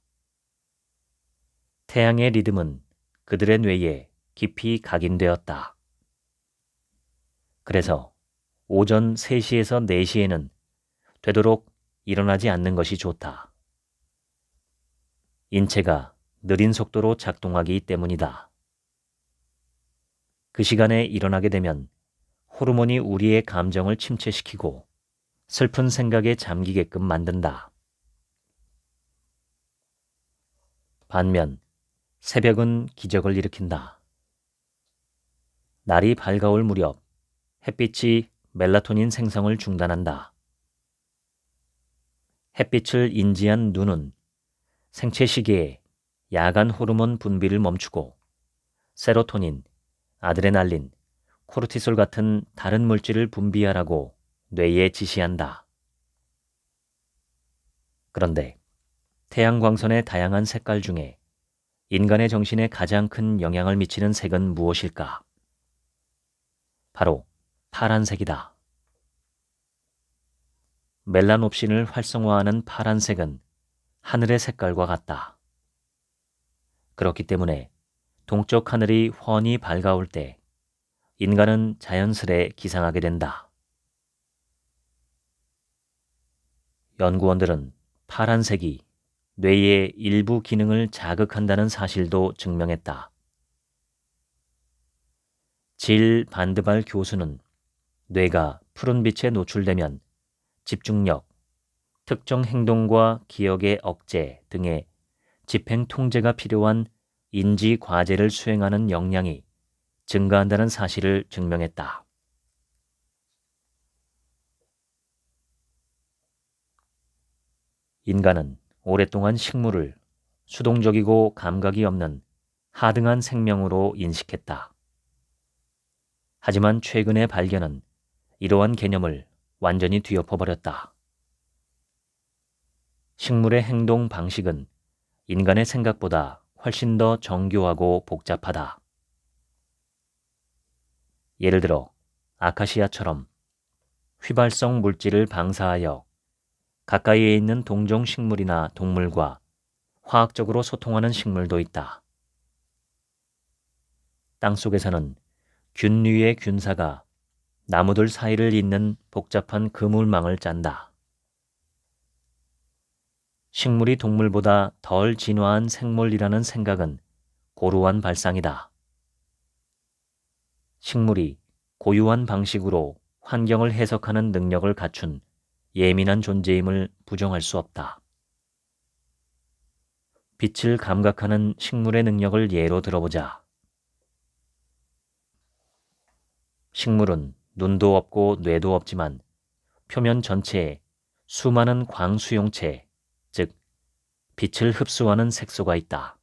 태양의 리듬은 그들의 뇌에 깊이 각인되었다. 그래서 오전 3시에서 4시에는 되도록 일어나지 않는 것이 좋다. 인체가 느린 속도로 작동하기 때문이다. 그 시간에 일어나게 되면 호르몬이 우리의 감정을 침체시키고 슬픈 생각에 잠기게끔 만든다. 반면 새벽은 기적을 일으킨다. 날이 밝아올 무렵 햇빛이 멜라토닌 생성을 중단한다. 햇빛을 인지한 눈은 생체 시계에 야간 호르몬 분비를 멈추고 세로토닌, 아드레날린, 코르티솔 같은 다른 물질을 분비하라고 뇌에 지시한다. 그런데 태양광선의 다양한 색깔 중에 인간의 정신에 가장 큰 영향을 미치는 색은 무엇일까? 바로 파란색이다. 멜라노핀을 활성화하는 파란색은 하늘의 색깔과 같다. 그렇기 때문에 동쪽 하늘이 훤히 밝아올 때 인간은 자연스레 기상하게 된다. 연구원들은 파란색이 뇌의 일부 기능을 자극한다는 사실도 증명했다. 질 반드발 교수는 뇌가 푸른빛에 노출되면 집중력, 특정 행동과 기억의 억제 등의 집행 통제가 필요한 인지 과제를 수행하는 역량이 증가한다는 사실을 증명했다. 인간은 오랫동안 식물을 수동적이고 감각이 없는 하등한 생명으로 인식했다. 하지만 최근의 발견은 이러한 개념을 완전히 뒤엎어버렸다. 식물의 행동 방식은 인간의 생각보다 훨씬 더 정교하고 복잡하다. 예를 들어 아카시아처럼 휘발성 물질을 방사하여 가까이에 있는 동종 식물이나 동물과 화학적으로 소통하는 식물도 있다. 땅속에서는 균류의 균사가 나무들 사이를 잇는 복잡한 그물망을 짠다. 식물이 동물보다 덜 진화한 생물이라는 생각은 고루한 발상이다. 식물이 고유한 방식으로 환경을 해석하는 능력을 갖춘 예민한 존재임을 부정할 수 없다. 빛을 감각하는 식물의 능력을 예로 들어보자. 식물은 눈도 없고 뇌도 없지만 표면 전체에 수많은 광수용체, 즉 빛을 흡수하는 색소가 있다.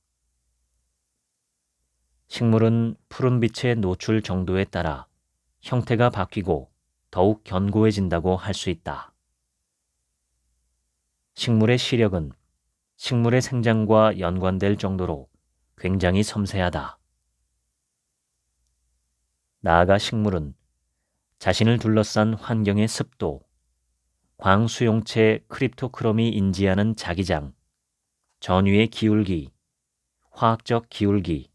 식물은 푸른빛의 노출 정도에 따라 형태가 바뀌고 더욱 견고해진다고 할 수 있다. 식물의 시력은 식물의 생장과 연관될 정도로 굉장히 섬세하다. 나아가 식물은 자신을 둘러싼 환경의 습도, 광수용체 크립토크롬이 인지하는 자기장, 전위의 기울기, 화학적 기울기,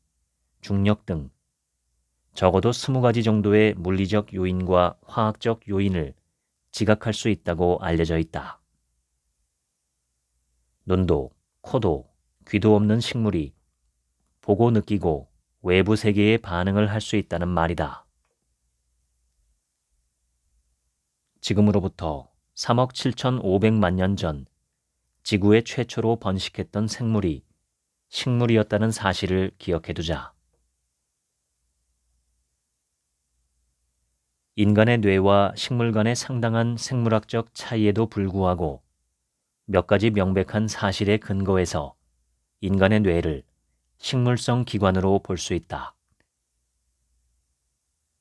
중력 등 적어도 20가지 정도의 물리적 요인과 화학적 요인을 지각할 수 있다고 알려져 있다. 눈도, 코도, 귀도 없는 식물이 보고 느끼고 외부 세계에 반응을 할 수 있다는 말이다. 지금으로부터 3억 7,500만 년 전 지구에 최초로 번식했던 생물이 식물이었다는 사실을 기억해두자. 인간의 뇌와 식물 간의 상당한 생물학적 차이에도 불구하고 몇 가지 명백한 사실에 근거해서 인간의 뇌를 식물성 기관으로 볼 수 있다.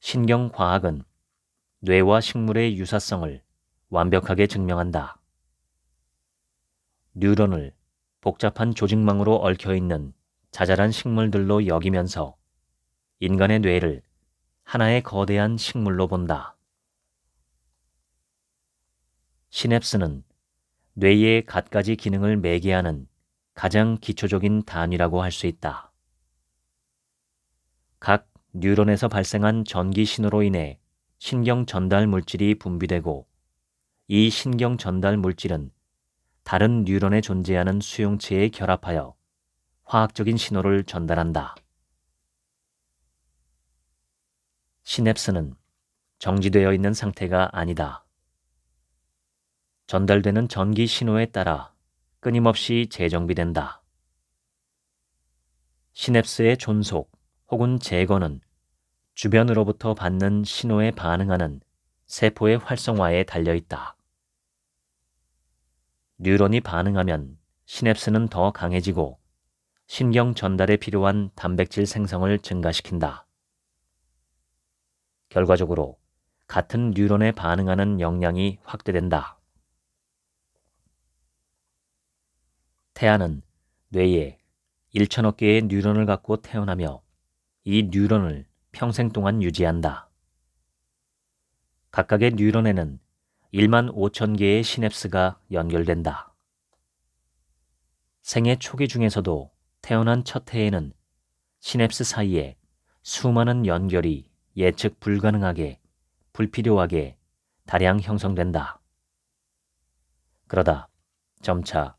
신경과학은 뇌와 식물의 유사성을 완벽하게 증명한다. 뉴런을 복잡한 조직망으로 얽혀있는 자잘한 식물들로 여기면서 인간의 뇌를 하나의 거대한 식물로 본다. 시냅스는 뇌의 갖가지 기능을 매개하는 가장 기초적인 단위라고 할 수 있다. 각 뉴런에서 발생한 전기 신호로 인해 신경 전달 물질이 분비되고 이 신경 전달 물질은 다른 뉴런에 존재하는 수용체에 결합하여 화학적인 신호를 전달한다. 시냅스는 정지되어 있는 상태가 아니다. 전달되는 전기 신호에 따라 끊임없이 재정비된다. 시냅스의 존속 혹은 제거는 주변으로부터 받는 신호에 반응하는 세포의 활성화에 달려있다. 뉴런이 반응하면 시냅스는 더 강해지고 신경 전달에 필요한 단백질 생성을 증가시킨다. 결과적으로 같은 뉴런에 반응하는 역량이 확대된다. 태아는 뇌에 1천억 개의 뉴런을 갖고 태어나며 이 뉴런을 평생 동안 유지한다. 각각의 뉴런에는 1만 5천 개의 시냅스가 연결된다. 생애 초기 중에서도 태어난 첫 해에는 시냅스 사이에 수많은 연결이 예측 불가능하게, 불필요하게 다량 형성된다. 그러다 점차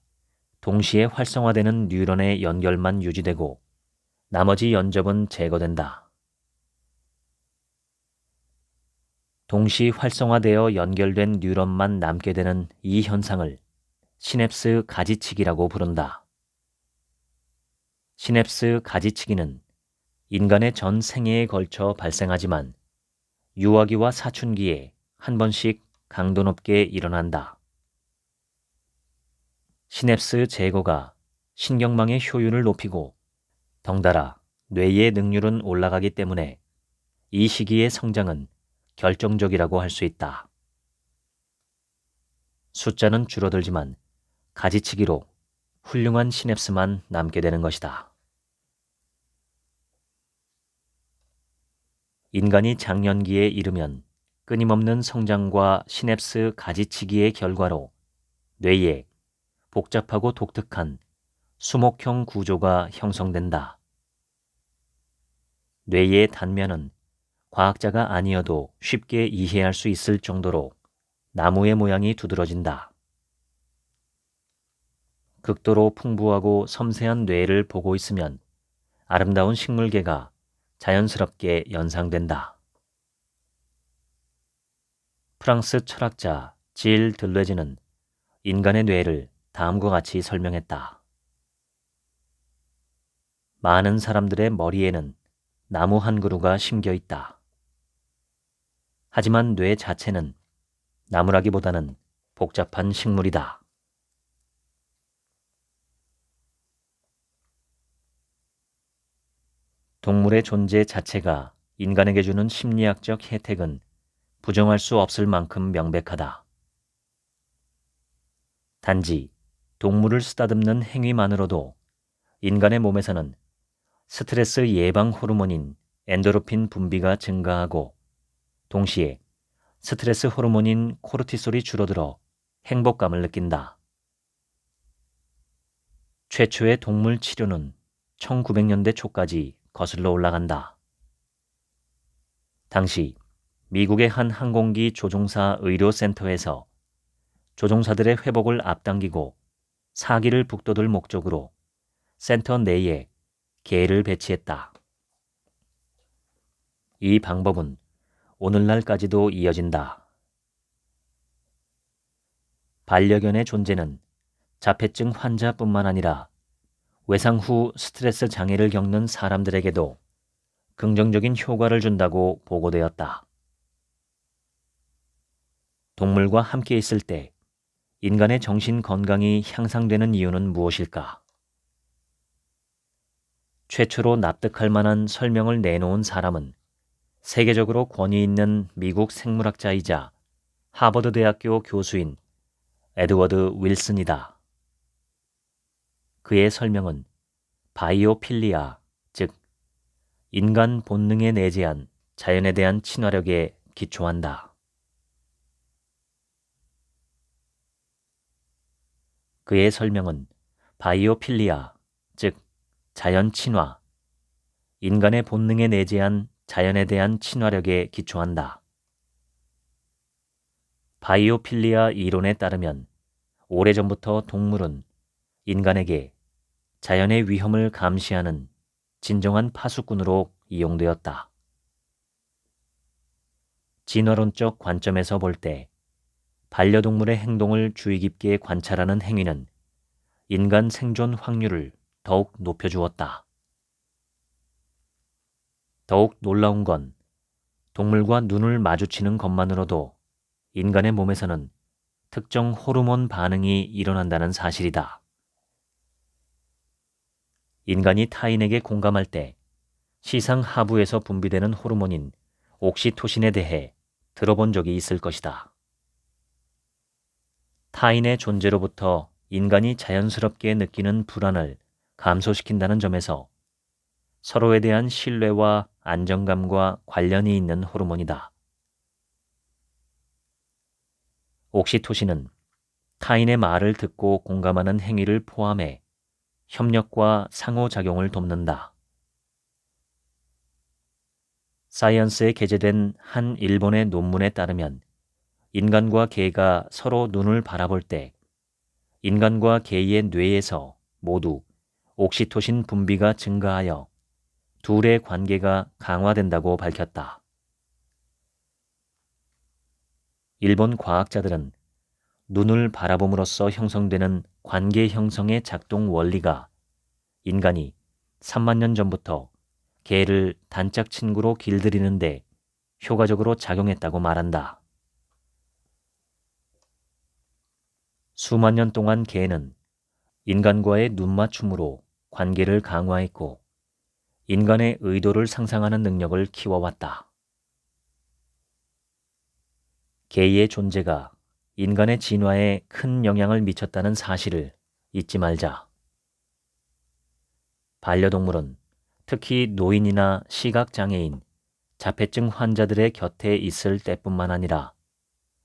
동시에 활성화되는 뉴런의 연결만 유지되고 나머지 연접은 제거된다. 동시 활성화되어 연결된 뉴런만 남게 되는 이 현상을 시냅스 가지치기라고 부른다. 시냅스 가지치기는 인간의 전 생애에 걸쳐 발생하지만 유아기와 사춘기에 한 번씩 강도 높게 일어난다. 시냅스 제거가 신경망의 효율을 높이고 덩달아 뇌의 능률은 올라가기 때문에 이 시기의 성장은 결정적이라고 할 수 있다. 숫자는 줄어들지만 가지치기로 훌륭한 시냅스만 남게 되는 것이다. 인간이 장년기에 이르면 끊임없는 성장과 시냅스 가지치기의 결과로 뇌에 복잡하고 독특한 수목형 구조가 형성된다. 뇌의 단면은 과학자가 아니어도 쉽게 이해할 수 있을 정도로 나무의 모양이 두드러진다. 극도로 풍부하고 섬세한 뇌를 보고 있으면 아름다운 식물계가 자연스럽게 연상된다. 프랑스 철학자 질 들레즈는 인간의 뇌를 다음과 같이 설명했다. 많은 사람들의 머리에는 나무 한 그루가 심겨 있다. 하지만 뇌 자체는 나무라기보다는 복잡한 식물이다. 동물의 존재 자체가 인간에게 주는 심리학적 혜택은 부정할 수 없을 만큼 명백하다. 단지 동물을 쓰다듬는 행위만으로도 인간의 몸에서는 스트레스 예방 호르몬인 엔도르핀 분비가 증가하고 동시에 스트레스 호르몬인 코르티솔이 줄어들어 행복감을 느낀다. 최초의 동물 치료는 1900년대 초까지 거슬러 올라간다. 당시 미국의 한 항공기 조종사 의료센터에서 조종사들의 회복을 앞당기고 사기를 북돋을 목적으로 센터 내에 개를 배치했다. 이 방법은 오늘날까지도 이어진다. 반려견의 존재는 자폐증 환자뿐만 아니라 외상 후 스트레스 장애를 겪는 사람들에게도 긍정적인 효과를 준다고 보고되었다. 동물과 함께 있을 때 인간의 정신 건강이 향상되는 이유는 무엇일까? 최초로 납득할 만한 설명을 내놓은 사람은 세계적으로 권위 있는 미국 생물학자이자 하버드 대학교 교수인 에드워드 윌슨이다. 그의 설명은 바이오필리아, 즉 인간 본능에 내재한 자연에 대한 친화력에 기초한다. 그의 설명은 바이오필리아, 즉 자연 친화, 인간의 본능에 내재한 자연에 대한 친화력에 기초한다. 바이오필리아 이론에 따르면 오래전부터 동물은 인간에게 자연의 위험을 감시하는 진정한 파수꾼으로 이용되었다. 진화론적 관점에서 볼 때 반려동물의 행동을 주의 깊게 관찰하는 행위는 인간 생존 확률을 더욱 높여주었다. 더욱 놀라운 건 동물과 눈을 마주치는 것만으로도 인간의 몸에서는 특정 호르몬 반응이 일어난다는 사실이다. 인간이 타인에게 공감할 때 시상 하부에서 분비되는 호르몬인 옥시토신에 대해 들어본 적이 있을 것이다. 타인의 존재로부터 인간이 자연스럽게 느끼는 불안을 감소시킨다는 점에서 서로에 대한 신뢰와 안정감과 관련이 있는 호르몬이다. 옥시토신은 타인의 말을 듣고 공감하는 행위를 포함해 협력과 상호작용을 돕는다. 사이언스에 게재된 한 일본의 논문에 따르면 인간과 개가 서로 눈을 바라볼 때 인간과 개의 뇌에서 모두 옥시토신 분비가 증가하여 둘의 관계가 강화된다고 밝혔다. 일본 과학자들은 눈을 바라봄으로써 형성되는 관계 형성의 작동 원리가 인간이 3만 년 전부터 개를 단짝 친구로 길들이는데 효과적으로 작용했다고 말한다. 수만 년 동안 개는 인간과의 눈맞춤으로 관계를 강화했고 인간의 의도를 상상하는 능력을 키워왔다. 개의 존재가 인간의 진화에 큰 영향을 미쳤다는 사실을 잊지 말자. 반려동물은 특히 노인이나 시각장애인, 자폐증 환자들의 곁에 있을 때뿐만 아니라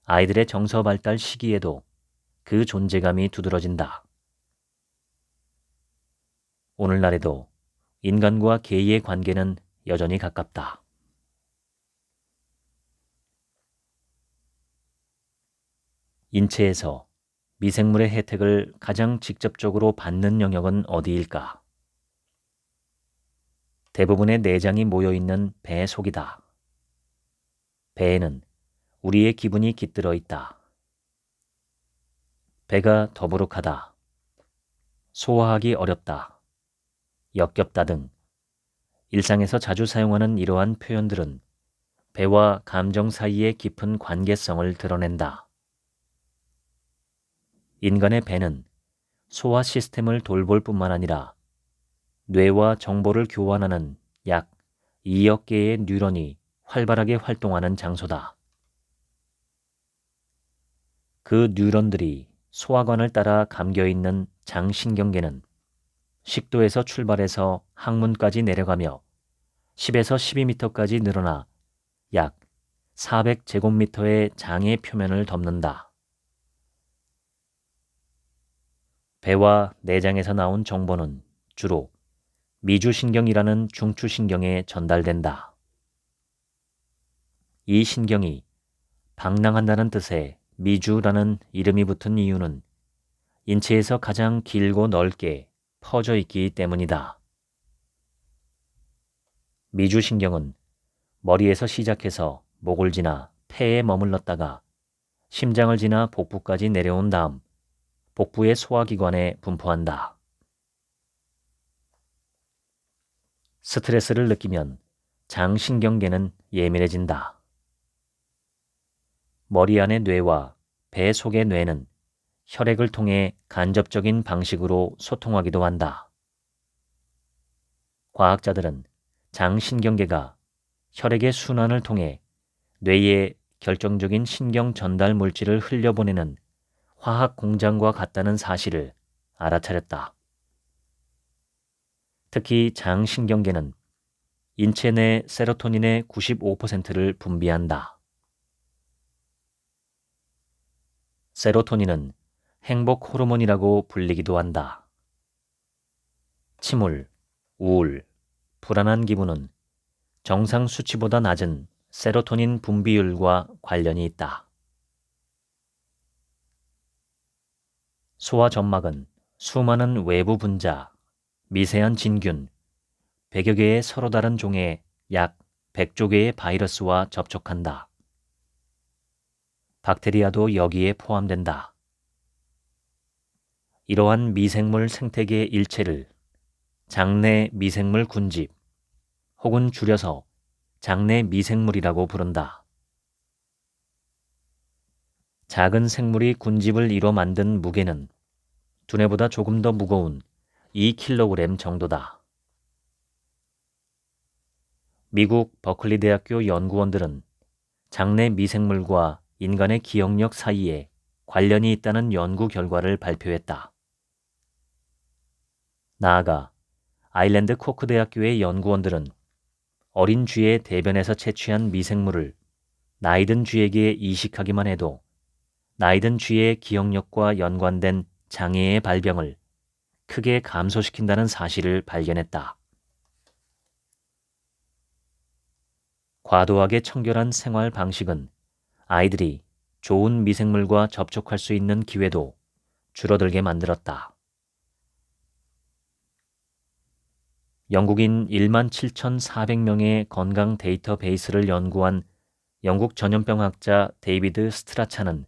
아이들의 정서 발달 시기에도 그 존재감이 두드러진다. 오늘날에도 인간과 개의 관계는 여전히 가깝다. 인체에서 미생물의 혜택을 가장 직접적으로 받는 영역은 어디일까? 대부분의 내장이 모여있는 배 속이다. 배에는 우리의 기분이 깃들어 있다. 배가 더부룩하다. 소화하기 어렵다. 역겹다 등 일상에서 자주 사용하는 이러한 표현들은 배와 감정 사이의 깊은 관계성을 드러낸다. 인간의 배는 소화 시스템을 돌볼 뿐만 아니라 뇌와 정보를 교환하는 약 2억 개의 뉴런이 활발하게 활동하는 장소다. 그 뉴런들이 소화관을 따라 감겨있는 장신경계는 식도에서 출발해서 항문까지 내려가며 10에서 12m까지 늘어나 약 400제곱미터의 장의 표면을 덮는다. 배와 내장에서 나온 정보는 주로 미주신경이라는 중추신경에 전달된다. 이 신경이 방랑한다는 뜻의 미주라는 이름이 붙은 이유는 인체에서 가장 길고 넓게 퍼져 있기 때문이다. 미주신경은 머리에서 시작해서 목을 지나 폐에 머물렀다가 심장을 지나 복부까지 내려온 다음 복부의 소화기관에 분포한다. 스트레스를 느끼면 장신경계는 예민해진다. 머리 안의 뇌와 배 속의 뇌는 혈액을 통해 간접적인 방식으로 소통하기도 한다. 과학자들은 장신경계가 혈액의 순환을 통해 뇌에 결정적인 신경 전달 물질을 흘려보내는 화학 공장과 같다는 사실을 알아차렸다. 특히 장신경계는 인체 내 세로토닌의 95%를 분비한다. 세로토닌은 행복 호르몬이라고 불리기도 한다. 침울, 우울, 불안한 기분은 정상 수치보다 낮은 세로토닌 분비율과 관련이 있다. 소화 점막은 수많은 외부 분자, 미세한 진균, 100여 개의 서로 다른 종의 약 100조 개의 바이러스와 접촉한다. 박테리아도 여기에 포함된다. 이러한 미생물 생태계 일체를 장내 미생물 군집 혹은 줄여서 장내 미생물이라고 부른다. 작은 생물이 군집을 이뤄 만든 무게는 두뇌보다 조금 더 무거운 2kg 정도다. 미국 버클리 대학교 연구원들은 장내 미생물과 인간의 기억력 사이에 관련이 있다는 연구 결과를 발표했다. 나아가 아일랜드 코크 대학교의 연구원들은 어린 쥐의 대변에서 채취한 미생물을 나이든 쥐에게 이식하기만 해도 나이든 쥐의 기억력과 연관된 장애의 발병을 크게 감소시킨다는 사실을 발견했다. 과도하게 청결한 생활 방식은 아이들이 좋은 미생물과 접촉할 수 있는 기회도 줄어들게 만들었다. 영국인 17,400명의 건강 데이터베이스를 연구한 영국 전염병학자 데이비드 스트라차는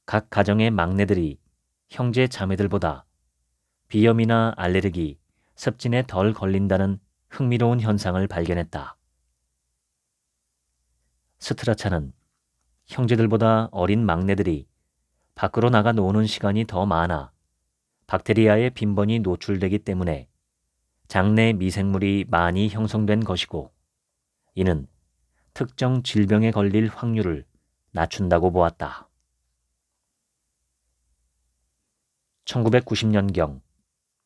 각 가정의 막내들이 형제 자매들보다 비염이나 알레르기, 습진에 덜 걸린다는 흥미로운 현상을 발견했다. 스트라차는 형제들보다 어린 막내들이 밖으로 나가 노는 시간이 더 많아 박테리아의 빈번히 노출되기 때문에 장내 미생물이 많이 형성된 것이고, 이는 특정 질병에 걸릴 확률을 낮춘다고 보았다. 1990년경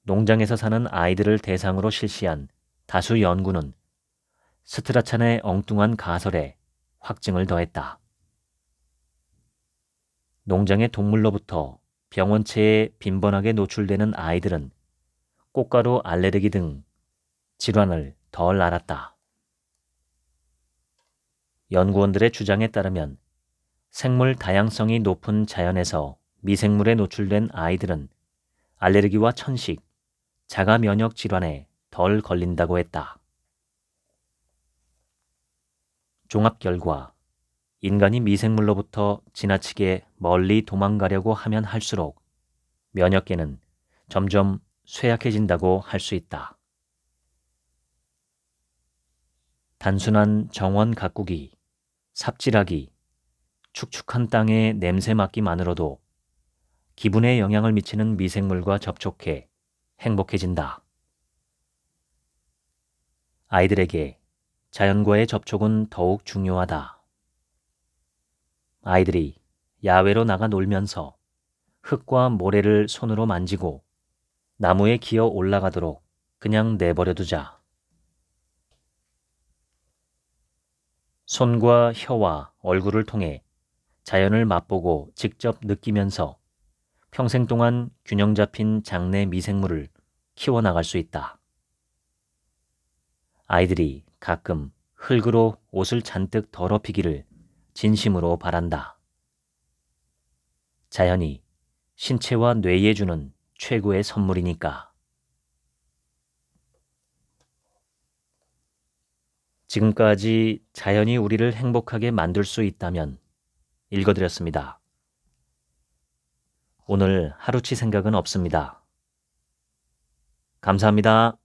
농장에서 사는 아이들을 대상으로 실시한 다수 연구는 스트라찬의 엉뚱한 가설에 확증을 더했다. 농장의 동물로부터 병원체에 빈번하게 노출되는 아이들은 꽃가루 알레르기 등 질환을 덜 앓았다. 연구원들의 주장에 따르면 생물 다양성이 높은 자연에서 미생물에 노출된 아이들은 알레르기와 천식, 자가 면역 질환에 덜 걸린다고 했다. 종합 결과, 인간이 미생물로부터 지나치게 멀리 도망가려고 하면 할수록 면역계는 점점 쇠약해진다고 할 수 있다. 단순한 정원 가꾸기, 삽질하기, 축축한 땅에 냄새 맡기만으로도 기분에 영향을 미치는 미생물과 접촉해 행복해진다. 아이들에게 자연과의 접촉은 더욱 중요하다. 아이들이 야외로 나가 놀면서 흙과 모래를 손으로 만지고 나무에 기어 올라가도록 그냥 내버려 두자. 손과 혀와 얼굴을 통해 자연을 맛보고 직접 느끼면서 평생 동안 균형 잡힌 장내 미생물을 키워나갈 수 있다. 아이들이 가끔 흙으로 옷을 잔뜩 더럽히기를 진심으로 바란다. 자연이 신체와 뇌에 주는 최고의 선물이니까. 지금까지 자연이 우리를 행복하게 만들 수 있다면 읽어드렸습니다. 오늘 하루치 생각은 없습니다. 감사합니다.